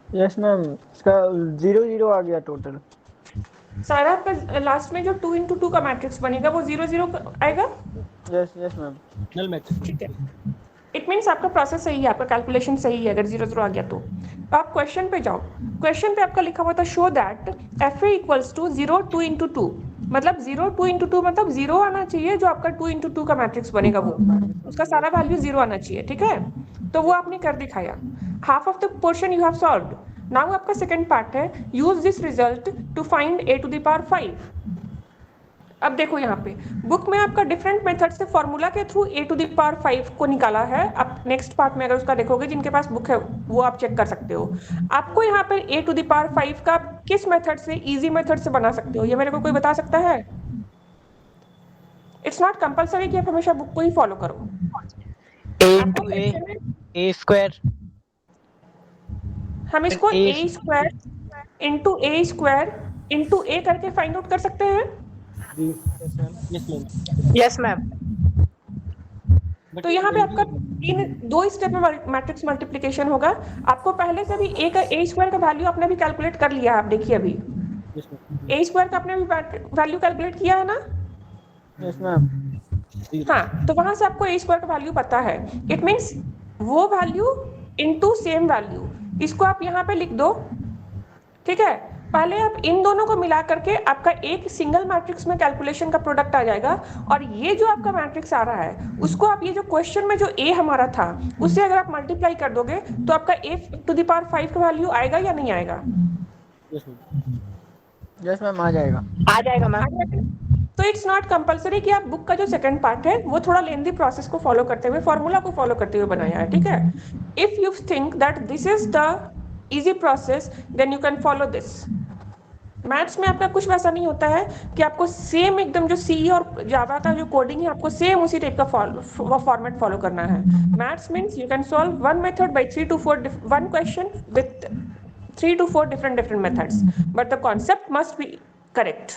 यस मैम, इसका 0 0 आ गया टोटल। सारा आपका लास्ट में जो 2 into 2 का मैट्रिक्स बनेगा वो 0 0 आएगा। Yes yes ma'am. Null matrix. ठीक है, इट मीन्स आपका प्रोसेस सही है, आपका कैलकुलेशन सही है अगर 0 0 आ गया तो। आप क्वेश्चन पे जाओ। क्वेश्चन पे आपका लिखा हुआ था show that F A equals to 0 2 into 2, मतलब 0 2 into 2 मतलब 0 आना चाहिए, जो आपका 2 into 2 का मैट्रिक्स बनेगा वो उसका सारा वैल्यू 0 आना चाहिए। ठीक है, तो वो आपने कर दिखाया। Half of the portion you have solved. Now आपका सेकंड पार्ट है, use this result to find a to the power 5। अब देखो यहाँ पे बुक में आपका डिफरेंट मेथड से फॉर्मूला के through a to the power 5 को निकाला है। आप नेक्स्ट पार्ट में अगर उसका देखोगे, जिनके पास बुक है वो आप चेक कर सकते हो। आपको यहाँ पे a to the power 5 का किस मेथड से, इजी मेथड से बना सकते हो, ये मेरे को कोई बता सकता है? इट्स नॉट कंपल्सरी कि आप हमेशा बुक को ही फॉलो करो। a square. हम इसको a square into a square into a करके फाइंड आउट कर सकते हैं। Yes ma'am. Yes ma'am. तो यहाँ पे आपका दो स्टेप में मैट्रिक्स मल्टीप्लिकेशन होगा। आपको पहले से भी a स्क्वायर का वैल्यू आपने भी कैलकुलेट कर लिया। आप देखिए अभी a स्क्वायर का आपने भी वैल्यू कैलकुलेट किया है ना? Yes ma'am. हाँ, तो वहां से आपको a स्क्वायर का वैल्यू पता है। इट मीन्स वो वैल्यू इनटू सेम वैल्यू, इसको आप यहाँ पे लिख दो। ठीक है, पहले आप इन दोनों को मिला करके आपका एक सिंगल मैट्रिक्स में कैलकुलेशन का प्रोडक्ट आ जाएगा, और ये जो आपका मैट्रिक्स आ रहा है उसको आप, ये जो क्वेश्चन में जो a हमारा था उससे अगर आप मल्टीप्लाई कर दोगे तो आपका a to the power 5 का वैल्यू आएगा या नहीं आएगा? यस मैम, आ जाएगा। आ जाएगा मैम। तो इट्स नॉट कंपलसरी कि आप बुक का जो सेकंड पार्ट है वो थोड़ा लेंथी प्रोसेस को फॉलो करते हुए, फॉर्मूला को फॉलो करते हुए बनाया है। ठीक है, if you think that this is the easy process then you can follow this. Maths में आपका कुछ वैसा नहीं होता है कि आपको सेम एकदम जो सी और जावा का जो कोडिंग है आपको सेम उसी टाइप का फॉर्मेट फॉलो करना है। Maths means you can solve one method by 3 to 4 one question with 3 to 4 different methods, but the concept must be correct.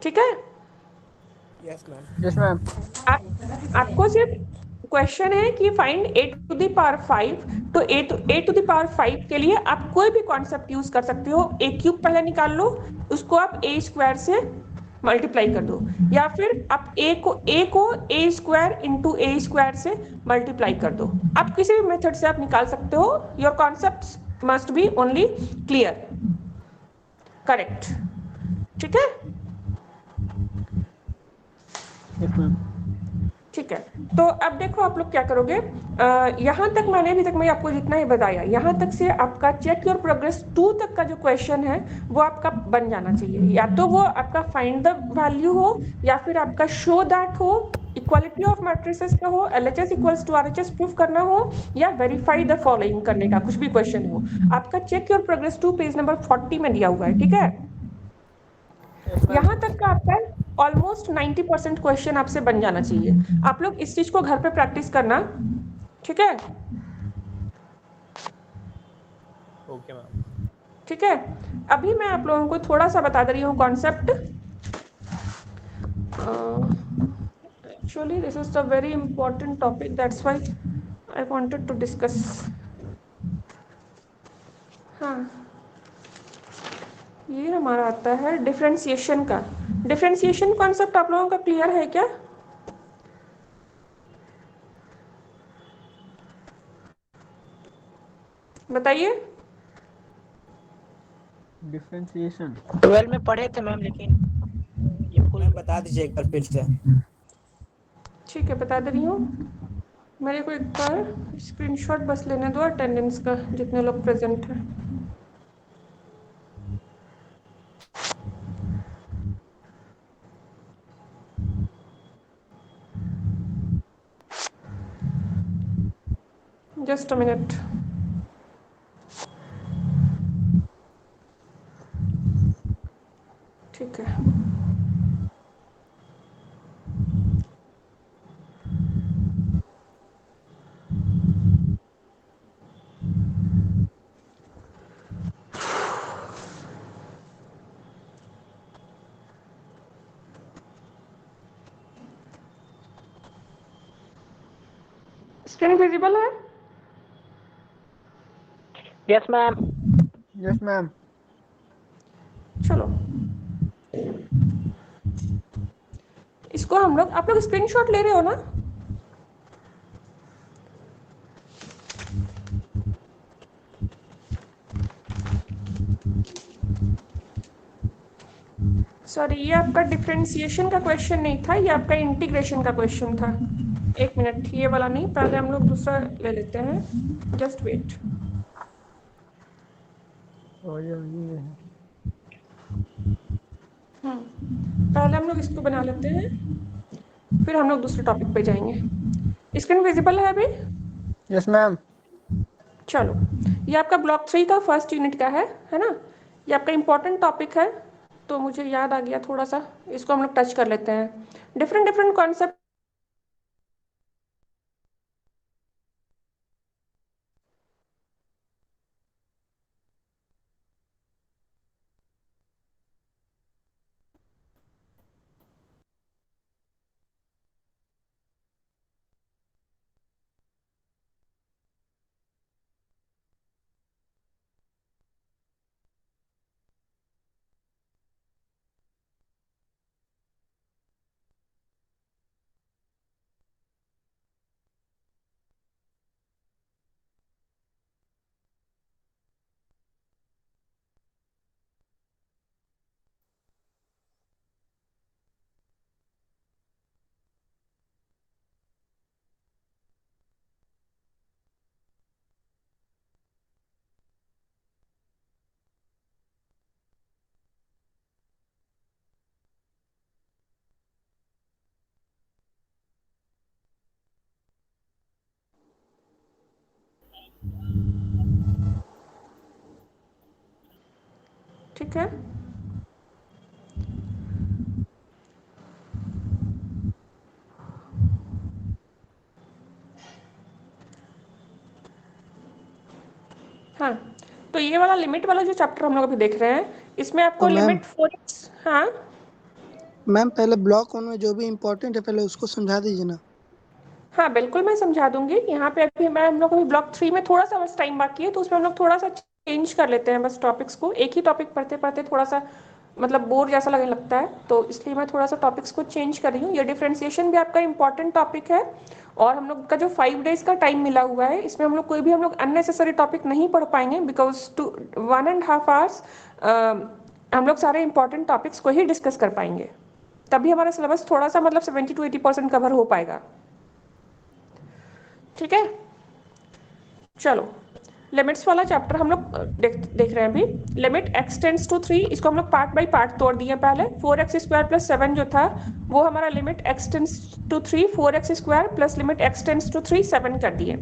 ठीक है? Yes ma'am. Yes ma'am. आपको सिर्फ क्वेश्चन है कि find a to the power 5, तो a to the power 5 के लिए आप कोई भी कॉन्सेप्ट यूज कर सकते हो। a क्यूब पहले निकाल लो, उसको आप a स्क्वायर से मल्टीप्लाई कर दो, या फिर आप a को a square into a square से मल्टीप्लाई कर दो। आप किसी भी मेथड से आप निकाल सकते हो। Your concept must be only clear, correct. ठीक है? Yes ma'am. ठीक है, तो अब देखो आप लोग क्या करोगे। यहाँ तक मैंने अभी तक मैं आपको जितना ही बताया, यहाँ तक से आपका चेक योर प्रोग्रेस 2 तक का जो क्वेश्चन है वो आपका बन जाना चाहिए। या तो वो आपका फाइंड द वैल्यू हो, या फिर आपका शो दैट हो, इक्वालिटी ऑफ मैट्रिसेस का हो, LHS equals to RHS proof करना हो, या वेरीफाई द फॉलोइंग करने का कुछ भी क्वेश्चन हो। आपका check your progress 2 page number 40 में दिया हुआ है। ठीक है, यहाँ तक का आपका ऑलमोस्ट 90% क्वेश्चन आपसे बन जाना चाहिए। आप लोग इस चीज को घर पे प्रैक्टिस करना। ठीक है? Okay ma'am. ठीक है, अभी मैं आप लोगों को थोड़ा सा बता दे रही हूँ concept. Actually this is the very important topic, that's why I wanted to discuss. हाँ, ये हमारा आता है डिफरेंशिएशन का। डिफरेंशिएशन कॉन्सेप्ट आप लोगों का क्लियर है क्या? बताइए। डिफरेंशिएशन 12 में पढ़े थे मैम, लेकिन ये फुल मैम बता दीजिए एक बार फिर से। ठीक है, बता दे रही हूँ। मेरे को एक बार स्क्रीनशॉट बस लेने दो अटेंडेंस का, जितने लोग प्रेजेंट हैं। Just a minute. ठीक है, स्क्रीन विजिबल है? Yes ma'am. Yes ma'am. चलो, इसको हम लोग, आप लोग स्क्रीनशॉट ले रहे हो ना? सॉरी, ये आपका डिफरेंशिएशन का क्वेश्चन नहीं था, ये आपका इंटीग्रेशन का क्वेश्चन था। एक मिनट, ये वाला नहीं, पहले हम लोग दूसरा ले लेते हैं, जस्ट वेट। पहले हम लोग इसको बना लेते हैं, फिर हम लोग दूसरे टॉपिक पे जाएंगे। स्क्रीन विजिबल है अभी? Yes ma'am. चलो, ये आपका ब्लॉक 3 का फर्स्ट यूनिट का है ना? ये आपका इंपॉर्टेंट टॉपिक है, तो मुझे याद आ गया थोड़ा सा, इसको हम लोग टच कर लेते हैं। डिफरेंट डिफरेंट कॉन्सेप्ट ठीक है। हाँ, तो ये वाला लिमिट वाला जो चैप्टर हम लोग अभी देख रहे हैं, इसमें आपको तो मैम, लिमिट 4x, हाँ मैम पहले ब्लॉक 1 में जो भी इम्पोर्टेंट है पहले उसको समझा दीजिए ना। हाँ बिल्कुल, मैं समझा दूंगी। यहाँ पे अभी मैं हम लोग अभी ब्लॉक 3 में थोड़ा सा बस टाइम बाकी है, तो उसमें हम लोग थोड़ा सा चेंज कर लेते हैं बस टॉपिक्स को। एक ही टॉपिक पढ़ते पढ़ते थोड़ा सा मतलब बोर जैसा लगने लगता है, तो इसलिए मैं थोड़ा सा टॉपिक्स को चेंज कर रही हूँ। ये डिफरेंशिएशन भी आपका इंपॉर्टेंट टॉपिक है, और हम लोग का जो 5 डेज का टाइम मिला हुआ है, इसमें हम लोग कोई भी हम लोग अननेसेसरी टॉपिक नहीं पढ़ पाएंगे, बिकॉज 1.5 आवर्स हम लोग सारे इंपॉर्टेंट टॉपिक्स को ही डिस्कस कर पाएंगे, तभी हमारा सिलेबस थोड़ा सा मतलब 70 to 80% कवर हो पाएगा। ठीक है, चलो लिमिट्स वाला चैप्टर हम लोग देख रहे हैं अभी। लिमिट x टेंड्स टू 3, इसको हम लोग पार्ट बाय पार्ट तोड़ दिए पहले। 4x² प्लस 7 जो था वो हमारा limit x tends to 3 4x² plus limit x tends to 3 7 कर दिए।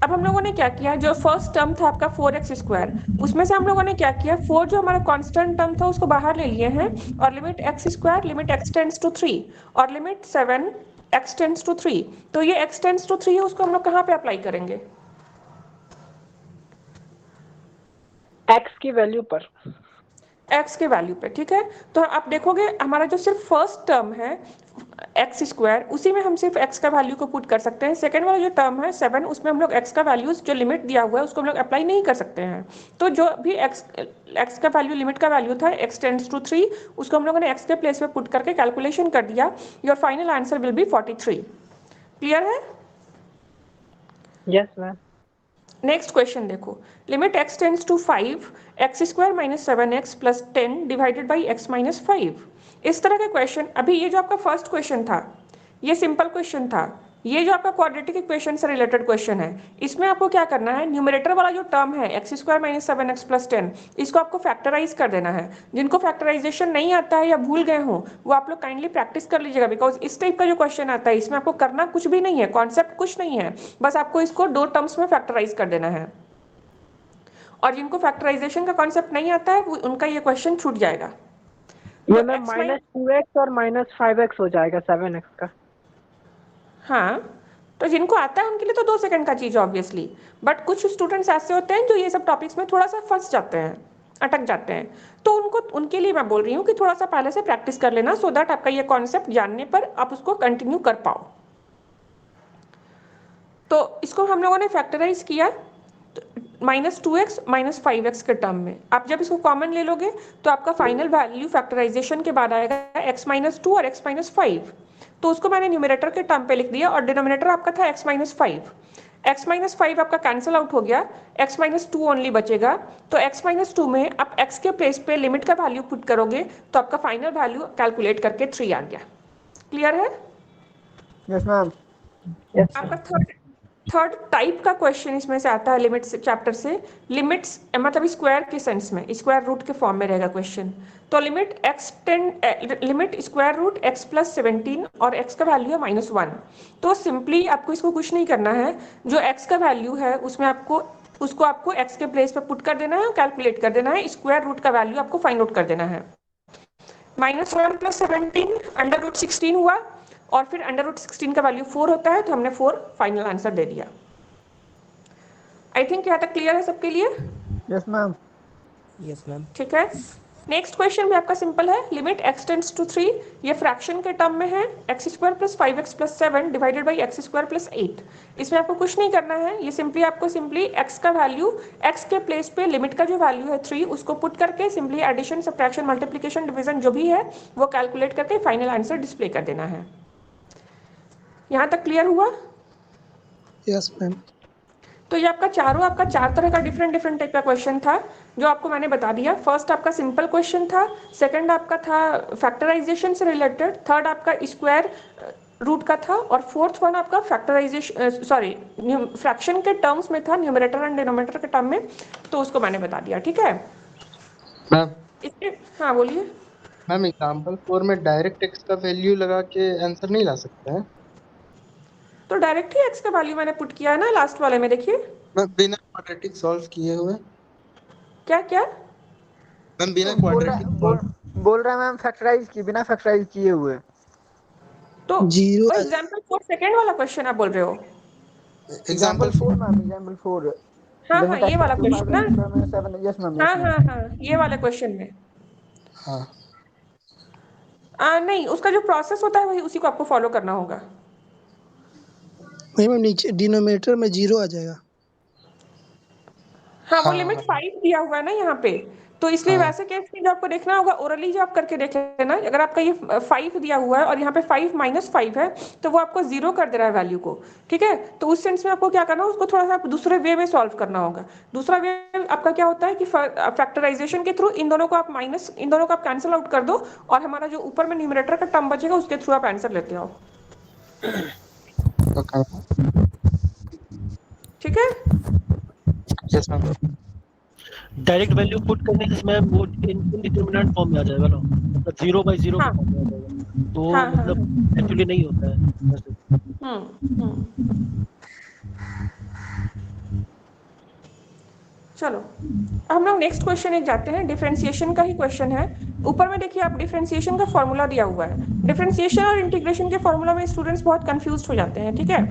अब हम लोगों ने क्या किया, जो फर्स्ट टर्म था आपका 4x², उसमें से हम लोगों ने क्या किया, 4 जो हमारा कांस्टेंट टर्म था उसको बाहर ले लिए हैं, और limit x², limit x tends to 3 और लिमिट 7 x टेंड्स टू 3, तो ये x टेंड्स टू 3 है, उसको हम लोग कहाँ पे अप्लाई करेंगे? x की वैल्यू पर, x के वैल्यू पे। ठीक है, तो आप देखोगे हमारा जो सिर्फ फर्स्ट टर्म है x², उसी में हम सिर्फ x का वैल्यू को पुट कर सकते हैं। सेकंड वाला जो टर्म है 7, उसमें हम लोग x का वैल्यूज जो लिमिट दिया हुआ है उसको हम लोग अप्लाई नहीं कर सकते हैं। तो जो भी x का वैल्यू, लिमिट का वैल्यू था x टेंड्स टू 3, उसको हम लोगों ने x के प्लेस पे पुट करके कैलकुलेशन कर दिया। Your final answer will be 43। Clear है? Yes ma'am. नेक्स्ट क्वेश्चन देखो, limit x tends to 5 x² minus 7x plus 10 divided by x minus 5। इस तरह के क्वेश्चन, अभी ये जो आपका फर्स्ट क्वेश्चन था ये सिंपल क्वेश्चन था, ये जो आपका क्वाड्रेटिक इक्वेशन से रिलेटेड क्वेश्चन है, इसमें आपको क्या करना है, न्यूमरेटर वाला जो टर्म है x square minus 7x plus 10, इसको आपको फैक्टराइज कर देना है। जिनको फैक्टराइजेशन नहीं आता है या भूल गए हो, वो आप लोग काइंडली प्रैक्टिस कर लीजिएगा, बिकॉज इस टाइप का जो क्वेश्चन आता है इसमें आपको करना कुछ भी नहीं है, कॉन्सेप्ट कुछ नहीं है, बस आपको इसको दो टर्म्स में फैक्टराइज कर देना है। और जिनको फैक्टराइजेशन का कॉन्सेप्ट नहीं आता है उनका ये क्वेश्चन छूट जाएगा। ये मैम -2x और -5x हो जाएगा 7x का। हाँ, तो जिनको आता है उनके लिए तो 2 सेकंड का चीज ऑब्वियसली, बट कुछ स्टूडेंट्स ऐसे होते हैं जो ये सब टॉपिक्स में थोड़ा सा फंस जाते हैं, अटक जाते हैं, तो उनके लिए मैं बोल रही हूँ कि थोड़ा सा पहले से प्रैक्टिस कर लेना, सो दैट आपका ये कॉन्सेप्ट जानने पर आप उसको कंटिन्यू कर पाओ। तो इसको हम लोगों ने फैक्टराइज किया -2x -5x के टर्म में। आप जब इसको कॉमन ले लोगे तो आपका फाइनल वैल्यू फैक्टराइजेशन के बाद आएगा x-2 और x-5। तो उसको मैंने न्यूमरेटर के टर्म पे लिख दिया और डिनोमिनेटर आपका था x-5। x-5 आपका कैंसिल आउट हो गया, x-2 ओनली बचेगा। तो x-2 में आप x के प्लेस पे लिमिट का वैल्यू पुट करोगे तो आपका फाइनल वैल्यू कैलकुलेट करके 3 आ गया। क्लियर है? Yes ma'am. आपका थर्ड टाइप का क्वेश्चन इसमें से आता है लिमिट्स चैप्टर से। लिमिट्स मतलब स्क्वायर के सेंस में, स्क्वायर रूट के फॉर्म में रहेगा क्वेश्चन। तो limit square root x plus 17 और x का वैल्यू है -1। तो सिंपली आपको इसको कुछ नहीं करना है, जो x का वैल्यू है उसमें उसको आपको x के प्लेस पर पुट कर देना है और कैलकुलेट कर देना है, स्क्वायर रूट का वैल्यू आपको फाइंड आउट कर देना है। -1 प्लस 17 √16 हुआ, और फिर √16 का वैल्यू 4 होता है, तो हमने 4 फाइनल आंसर दे दिया। आई थिंक यहाँ तक क्लियर है सबके लिए? Yes ma'am. Yes ma'am. ठीक है, नेक्स्ट क्वेश्चन भी आपका सिंपल है। लिमिट x टेंड्स टू 3, ये फ्रैक्शन के टर्म में है, x² + 5x + 7 divided by x² + 8। इसमें आपको कुछ नहीं करना है, ये सिंपली x का वैल्यू, x के प्लेस पे लिमिट का जो वैल्यू है 3 उसको पुट करके simply addition subtraction multiplication division जो भी है वो कैलकुलेट करके फाइनल आंसर डिस्प्ले कर देना है। यहाँ तक क्लियर हुआ? Yes ma'am. तो ये आपका चार तरह का डिफरेंट टाइप का क्वेश्चन था जो आपको मैंने बता दिया। फर्स्ट आपका सिंपल क्वेश्चन था, सेकंड आपका था फैक्टराइजेशन से रिलेटेड, थर्ड आपका स्क्वायर रूट का था, और फोर्थ वन आपका फ्रैक्शन के टर्म्स में था, न्यूमरेटर एंड डिनोमिनेटर के टर्म में, तो उसको मैंने बता दिया। ठीक है मैम। इसके, हाँ बोलिए। मैम एग्जाम्पल 4 में डायरेक्ट एक्स का वैल्यू लगा के आंसर नहीं ला सकते हैं? तो डायरेक्ट ही एक्स का वैल्यू मैंने पुट किया है ना लास्ट वाले में, देखिए। मैम बिना क्वाड्रेटिक सॉल्व किए हुए? क्या क्या मैम बिना बोल रहा क्वाड्रेटिक बोल रहा है मैम फैक्टराइज की, बिना फैक्टराइज किए हुए। तो जीरो एग्जाम्पल 4 सेकेंड वाला क्वेश्चन आप बोल रहे हो? Example 4 ma'am, example 4। हाँ, लिमिट ये एक्स वाला टू क्वेश्चन 5x ना। स्क्वायर -7। यस मैम, यस हाँ मैम। हाँ हाँ, ये वाले क्वेश्चन में हाँ। नहीं, उसका जो प्रोसेस होता है वही उसी को आपको फॉलो करना होगा। वही मैम, नीचे डिनोमिनेटर में 0 आ जाएगा। हाँ, वो हाँ लिमिट हाँ 5 दिया हुआ है ना यहाँ पे, तो इसलिए हाँ। वैसे केस में जो आपको देखना होगा ओरली जो आप करके देख लेना। अगर आपका ये 5 दिया हुआ है और यहाँ पे 5 -5 है, तो वो आपको 0 कर दे रहा है वैल्यू को। ठीक है, तो उस सेंस में आपको क्या करना है, उसको थोड़ा सा दूसरे वे में सॉल्व करना होगा। दूसरा वे आपका क्या होता है कि फैक्टराइजेशन के थ्रू इन दोनों को आप कैंसिल आउट कर दो, और हमारा जो ऊपर में न्यूमरेटर का टर्म बचेगा उसके थ्रू आप आंसर लेते आओ। ओके। ठीक है, yes ma'am. Direct value put करने से मैम वो इनडिटरमिनेट फॉर्म में आ जाएगा ना, मतलब 0/0 हाँ के फॉर्म में आ जाएगा, तो हाँ हाँ मतलब एक्चुअली नहीं होता है वैसे। हम्म। चलो हम लोग नेक्स्ट क्वेश्चन एक जाते हैं, डिफरेंशिएशन का ही क्वेश्चन है। ऊपर में देखिए आप डिफरेंशिएशन का फॉर्मूला दिया हुआ है। डिफरेंशिएशन और इंटीग्रेशन के फॉर्मूला में स्टूडेंट्स बहुत कंफ्यूज हो जाते हैं। ठीक है,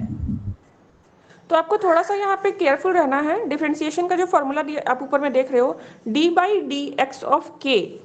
तो आपको थोड़ा सा यहाँ पे केयरफुल रहना है। डिफरेंशिएशन का जो फॉर्मूला दिया आप ऊपर में देख रहे हो, d/dx of k,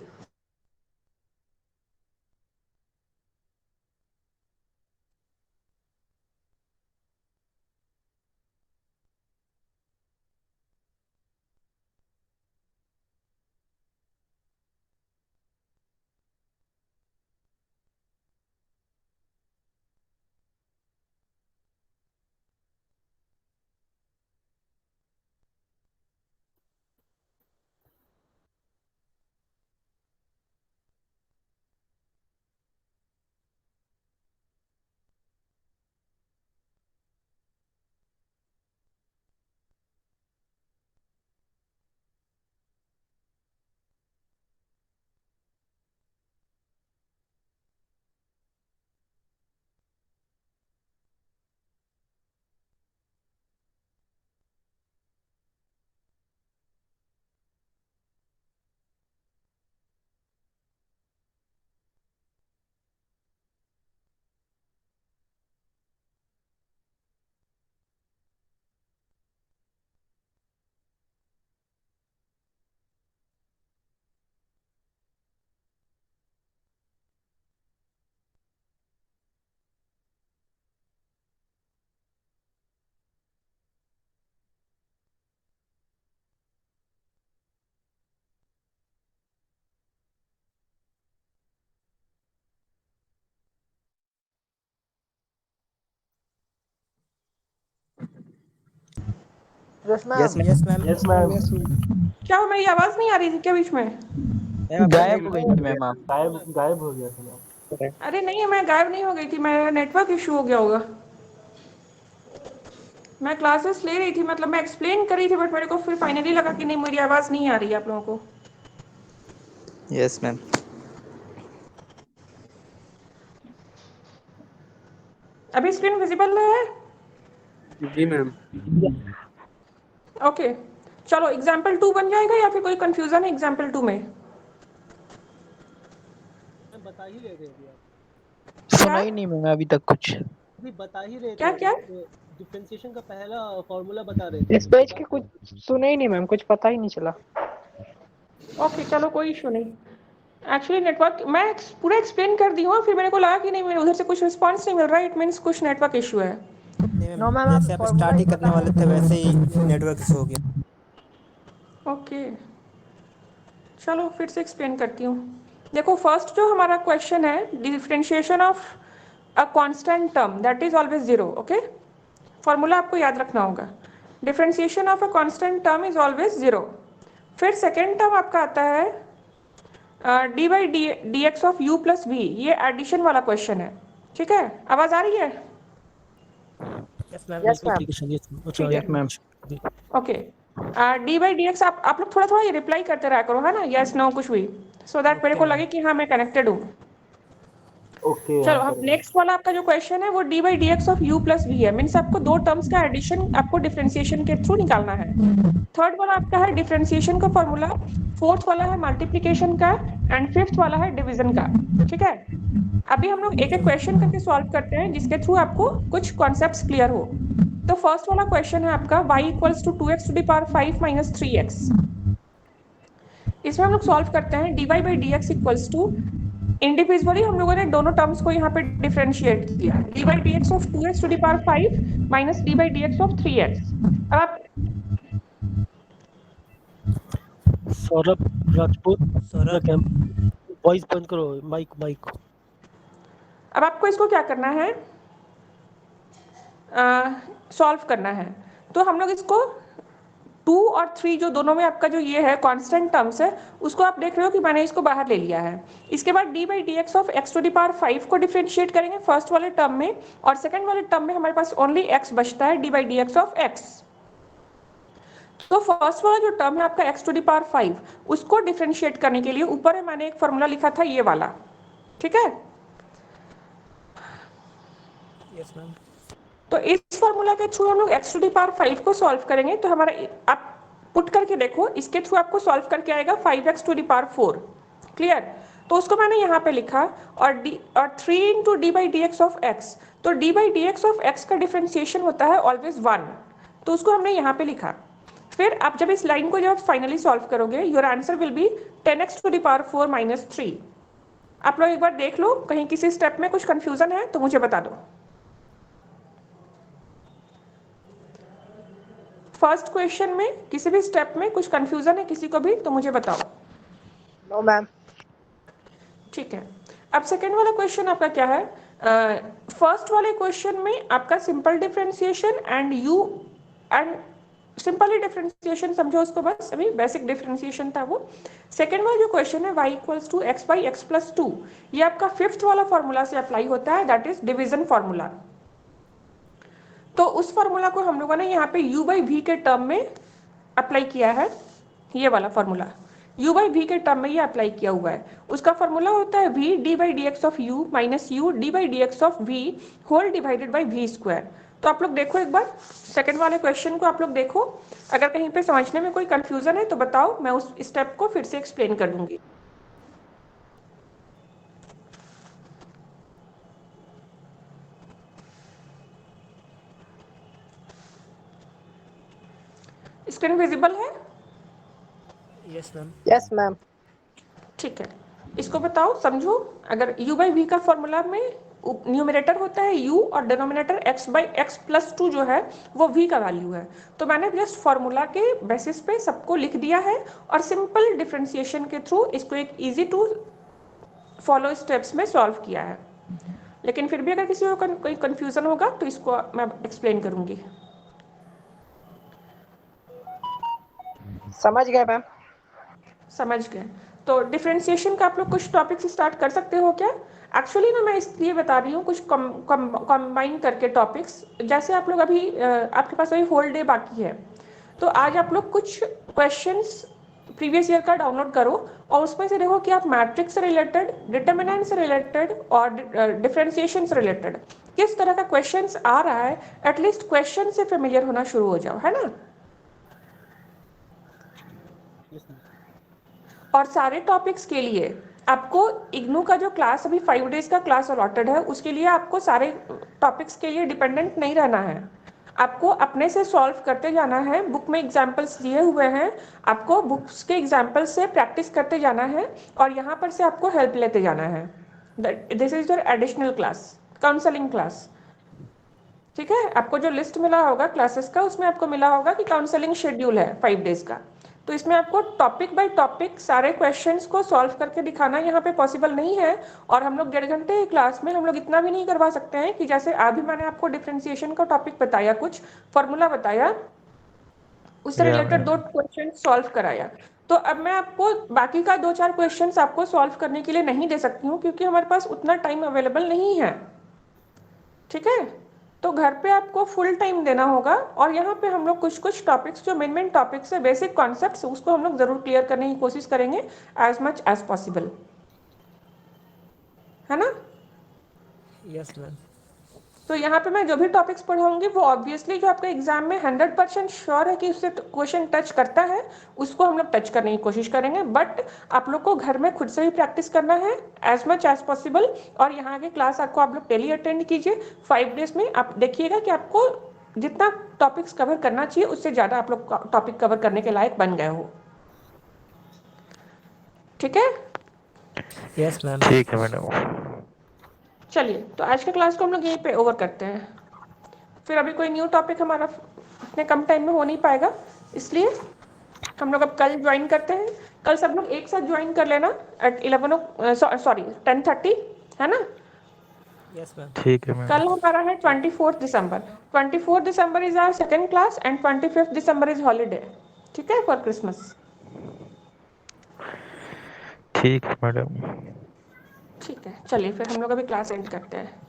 yes yes ma'am. Ma'am. Yes ma'am. क्या हुआ, मेरी आवाज नहीं आ रही थी क्या बीच में? मैम आप गायब हो गई गई थी मैम आप। गायब हो गया था मैम। अरे नहीं, मैं गायब नहीं हो गई थी, मेरा नेटवर्क इशू हो गया होगा। मैं क्लासेस ले रही थी, मतलब मैं एक्सप्लेन कर रही थी, बट मेरे को फिर फाइनली लगा कि नहीं, मेरी आवाज नहीं आ रही है आप लोगों को। Yes ma'am. अभी स्क्रीन विजिबल है? जी मैम। ओके, चलो एग्जाम्पल 2 बन जाएगा या फिर कोई कंफ्यूजन है एग्जाम्पल 2 में? मैम बता ही रहे थे अभी आप। सुना ही नहीं मैंने अभी तक कुछ। अभी बता ही रहे क्या थे, क्या? डिफरेंशिएशन का पहला फॉर्मूला बता रहे इस थे। पेज के कुछ सुने ही नहीं मैम, कुछ पता ही नहीं चला। ओके चलो, कोई इशू नहीं। एक्चुअली नेटवर्क मैं पूरा एक्सप्लेन कर दी हूँ, फिर मेरे को लगा कि नहीं, मेरे उधर से कुछ रिस्पॉन्स नहीं मिल रहा है, इट मीन्स कुछ नेटवर्क इशू है। नो मैम, जैसे आप स्टार्ट ही करने वाले थे वैसे ही नेटवर्क इशू हो गया। ओके चलो फिर से एक्सप्लेन करती हूँ। देखो, फर्स्ट जो हमारा क्वेश्चन है, differentiation of a constant term that is always zero. Okay, formula आपको याद रखना होगा, differentiation of a constant term is always zero. फिर सेकेंड टर्म आपका आता है D by D x of U plus V, ये एडिशन वाला क्वेश्चन है। ठीक है, आवाज आ रही है? Yes ma'am. Yes ma'am. Multiplication ठीक है, ma'am. Okay. D by D X आप लोग थोड़ा थोड़ा ये रिप्लाई करते रहा करो, है ना, यस नो कुछ भी, सो दैट मेरे को लगे कि हाँ मैं कनेक्टेड हूँ। ओके चलो, अब नेक्स्ट वाला आपका जो क्वेश्चन है वो D by D x of U plus V है, मीन्स आपको दो टर्म्स का एडिशन आपको डिफरेंशिएशन के थ्रू निकालना है। थर्ड वाला आपका है डिफरेंशिएशन का फॉर्मूला, फोर्थ वाला है मल्टीप्लिकेशन का, एंड फिफ्थ वाला है डिवीजन का। ठीक है, अभी हम लोग एक एक क्वेश्चन करके सॉल्व करते हैं जिसके थ्रू आपको कुछ कॉन्सेप्ट्स क्लियर हो। तो फर्स्ट वाला क्वेश्चन है आपका y equals to 2x to the power 5 minus 3x। इसमें हम लोग सॉल्व करते हैं dy by D X equals to, individually हम लोगों ने दोनों टर्म्स को यहाँ पे डिफरेंशिएट किया, D by D x of 2x to the power 5 minus D by D x of 3x। अब आप सौरभ राजपूत, सौरभ वॉइस बंद करो, माइक। अब आपको इसको क्या करना है, सॉल्व करना है। तो हम लोग इसको 2 और 3 जो दोनों में आपका जो ये है कांस्टेंट टर्म्स है, उसको आप देख रहे हो कि मैंने इसको बाहर ले लिया है। इसके बाद D by D x of X to the power 5 को डिफरेंशिएट करेंगे फर्स्ट वाले टर्म में, और सेकंड वाले टर्म में हमारे पास ओनली x बचता है, D by D x of x। तो फर्स्ट वाला जो टर्म है आपका x टू द पावर 5, उसको डिफरेंशिएट करने के लिए ऊपर में मैंने एक फॉर्मूला लिखा था, ये वाला। ठीक है, यस मैम। तो इस फॉर्मूला के थ्रू हम लोग x टू द पावर 5 को सॉल्व करेंगे। तो हमारा, आप पुट करके देखो, इसके थ्रू आपको सॉल्व करके आएगा 5x to the power 4। Clear? तो उसको मैंने यहाँ पे लिखा, और 3 into d by D x of x. तो d by D x of x का डिफरेंशिएशन होता है ऑलवेज 1, तो उसको हमने यहाँ पे लिखा। फिर आप जब इस लाइन को जब फाइनली सॉल्व करोगे, your answer will be 10x to the power 4 minus 3। आप लोग एक बार देख लो, कहीं किसी स्टेप में कुछ कंफ्यूजन है तो मुझे बता दो। फर्स्ट क्वेश्चन में किसी भी स्टेप में कुछ कंफ्यूजन है किसी को भी तो मुझे बताओ। No ma'am. ठीक है, अब सेकेंड वाला क्वेश्चन आपका क्या है, फर्स्ट वाले क्वेश्चन में आपका simple differentiation and you and simply differentiation समझो उसको, बस अभी बेसिक डिफरेंशिएशन था वो। सेकेंड वाला जो क्वेश्चन है y equals to X by X plus 2, ये आपका फिफ्थ वाला फॉर्मूला से अप्लाई होता है, दैट इज डिवीजन फॉर्मूला। तो उस फॉर्मूला को हम लोगों ने यहाँ पे u बाई वी के टर्म में अप्लाई किया है, ये वाला फॉर्मूला u बाई वी के टर्म में ये अप्लाई किया हुआ है। उसका फॉर्मूला होता है v D by D x of U minus U D by D x of V whole divided by V square. तो आप लोग देखो एक बार, सेकंड वाले क्वेश्चन को आप लोग देखो, अगर कहीं पे समझने में कोई कंफ्यूजन है तो बताओ, मैं उस स्टेप को फिर से एक्सप्लेन कर दूंगी। स्क्रीन विजिबल है? Yes ma'am. Yes ma'am. ठीक है, इसको बताओ, समझो। अगर u बाई वी का फॉर्मूला में न्यूमरेटर होता है u और denominator x by X plus 2 जो है वो v का वैल्यू है, तो मैंने जस्ट फॉर्मूला के बेसिस पे सबको लिख दिया है और सिंपल डिफरेंशिएशन के थ्रू इसको एक इजी टू फॉलो स्टेप्स में सॉल्व किया है। लेकिन फिर भी अगर किसी को कोई कंफ्यूजन होगा तो इसको मैं एक्सप्लेन करूंगी। समझ गए मैम। समझ गए। तो डिफरेंशिएशन का आप लोग कुछ टॉपिक से स्टार्ट कर सकते हो क्या? एक्चुअली ना मैं इसलिए बता रही हूँ कुछ कंबाइन करके टॉपिक्स। जैसे आप लोग अभी आपके पास अभी होल डे बाकी है, तो आज आप लोग कुछ क्वेश्चंस प्रीवियस ईयर का डाउनलोड करो और उसमें से देखो कि आप मैट्रिक्स से रिलेटेड, डिटर्मिनेंट से रिलेटेड और डिफरेंशिएशन से रिलेटेड किस तरह का क्वेश्चंस आ रहा है। एटलीस्ट क्वेश्चन से फेमिलियर होना शुरू हो जाओ, है ना। और सारे टॉपिक्स के लिए आपको इग्नू का जो क्लास अभी 5 डेज का क्लास अलॉटेड है, उसके लिए आपको सारे टॉपिक्स के लिए डिपेंडेंट नहीं रहना है। आपको अपने से सॉल्व करते जाना है। बुक में एग्जाम्पल्स दिए हुए हैं, आपको बुक्स के एग्जाम्पल से प्रैक्टिस करते जाना है और यहाँ पर से आपको हेल्प लेते जाना है। This is your additional class, counselling class. ठीक है, आपको जो लिस्ट मिला होगा क्लासेस का, उसमें आपको मिला होगा कि काउंसलिंग शेड्यूल है 5 डेज का। तो इसमें आपको टॉपिक बाय टॉपिक सारे क्वेश्चंस को सॉल्व करके दिखाना यहाँ पे पॉसिबल नहीं है। और हम लोग 1.5 घंटे क्लास में हम लोग इतना भी नहीं करवा सकते हैं कि जैसे अभी मैंने आपको डिफरेंशिएशन का टॉपिक बताया, कुछ फॉर्मूला बताया, उससे रिलेटेड 2 क्वेश्चन सॉल्व कराया। तो अब मैं आपको बाकी का 2-4 क्वेश्चंस आपको सॉल्व करने के लिए नहीं दे सकती हूँ, क्योंकि हमारे पास उतना टाइम अवेलेबल नहीं है। ठीक है, तो घर पे आपको फुल टाइम देना होगा और यहाँ पे हम लोग कुछ टॉपिक्स जो मेन टॉपिक्स है, बेसिक कॉन्सेप्ट्स, उसको हम लोग जरूर क्लियर करने की कोशिश करेंगे एज मच एज पॉसिबल, है ना। Yes ma'am. तो यहाँ पे मैं जो भी टॉपिक्स पढ़ाऊंगी वो ऑब्वियसली जो आपका एग्जाम में 100% श्योर है कि उससे क्वेश्चन टच करता है, उसको हम लोग टच करने की कोशिश करेंगे। बट आप लोग को घर में खुद से भी प्रैक्टिस करना है एज मच एज पॉसिबल। और यहाँ की क्लास आपको आप लोग डेली अटेंड कीजिए 5 डेज में। आप देखिएगा कि आपको जितना टॉपिक्स कवर करना चाहिए उससे ज़्यादा आप लोग टॉपिक कवर करने के लायक बन गए हो। ठीक है, यस मैम। ठीक है मैडम। चलिए तो आज के क्लास को हम लोग यहीं पे ओवर करते हैं। फिर अभी कोई न्यू टॉपिक हमारा इतने कम टाइम में हो नहीं पाएगा, इसलिए हम लोग अब कल ज्वाइन करते हैं। कल सब लोग एक साथ ज्वाइन कर लेना एट 10:30, है ना। Yes ma'am. ठीक है मैम। कल हमारा है 24 दिसंबर। 24 December is our second class and 25 December is holiday. ठीक है, फॉर क्रिसमस। ठीक है मैडम। ठीक है, चलिए फिर हम लोग अभी क्लास एंड करते हैं।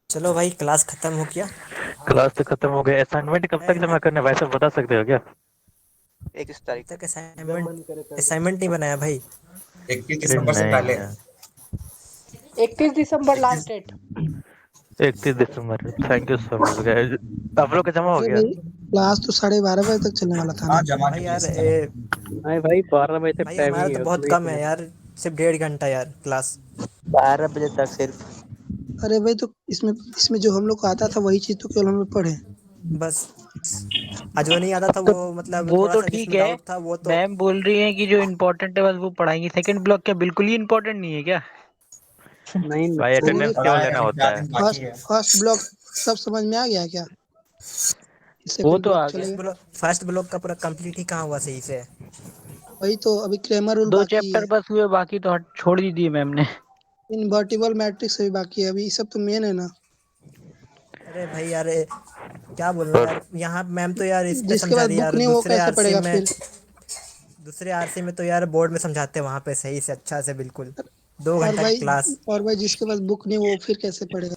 चलो भाई, क्लास खत्म हो गया। क्लास तो खत्म हो गया। असाइनमेंट कब तक जमा करना है वैसे बता सकते हो क्या? 21 तारीख तक असाइनमेंट नहीं बनाया भाई। 21 दिसंबर से पहले। 31 December last date. 31 December. Thank you so much guys. आप लोग का जमा हो अरे गया? भाई क्लास तो 12:30 बजे तक चलने वाला था ना। जमा भाई के यार नहीं भाई 12 बजे तक भाई टाइम हमारा ही तो है, बहुत उसमें कम है यार, सिर्फ 1.5 घंटा यार क्लास। 12 बजे तक सिर्फ। अरे भाई तो इसमें जो हम लोग को आता था वही चीज तो केवल हमें पढ़े। बस आज वो नहीं आता था, तो वो मतलब वो थोड़ा तो सा ठीक जिसमें है, डाउट था वो तो। मैम बोल रही है कि जो इम्पोर्टेंट है बस वो पढ़ाएंगी। सेकंड ब्लॉक क्या बिल्कुल ही इम्पोर्टेंट नहीं है क्या? नहीं भाई नहीं, अटेंडेंस केवल लेना होता है। फर्स्ट ब्लॉक सब समझ में आ गया क्या? वो सेकंड तो ब्लॉक आ गया। चलेगा। फर्स्ट ब्लॉक का पूरा कंप्लीट ही कहाँ हुआ सही से। वही तो अभी क्रेमर रूल 2 बाकी चैप्टर है, बस हुए, बाकी तो छोड़ ही दिए मैम ने। इनवर्टिबल मैट्रिक्स भी बाकी है, अभी ये सब तो मेन है ना। अरे भाई यार क्या बोलूं और यार, यहाँ मैम तो यार इस पे जिसके समझा पास दी बुक यार। नहीं वो कैसे पढ़ेगा फिर? दूसरे आरसी में तो यार बोर्ड में समझाते हैं वहाँ पे सही से अच्छा से बिल्कुल। 2 घंटा की क्लास। और भाई जिसके पास बुक नहीं वो फिर कैसे पढ़ेगा?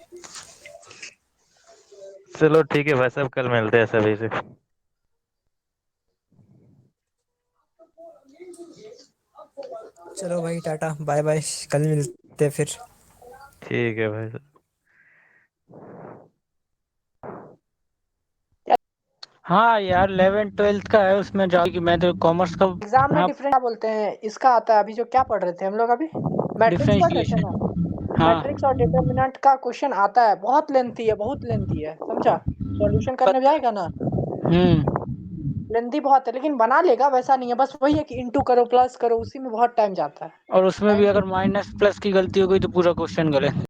चलो ठीक है भाई, सब कल मिलते हैं सभी से। चलो भाई, टाटा बाय बाय, कल मिलते हैं फिर। ठीक है भाई। हाँ यार 11 12 का है, उसमें जाओ कि मैं तो कॉमर्स का। एग्जाम में हाँ, डिफरेंट क्या बोलते हैं इसका आता है। अभी जो क्या पढ़ रहे थे हम लोग अभी, मैट्रिक्स पढ़ रहे थे डिफरेंशिएशन। ना। हाँ मैट्रिक्स और डिटर्मिनेंट का क्वेश्चन आता है, बहुत लेंथी है, बहुत लेंथी है, समझा। सॉल्यूशन करने जाएगा ना, लेंथी बहुत है, लेकिन बना लेगा, वैसा नहीं है। बस वही है कि इंटू करो प्लस करो, उसी में बहुत टाइम जाता है। और उसमें भी अगर माइनस प्लस की गलती हो गई तो पूरा क्वेश्चन गलत।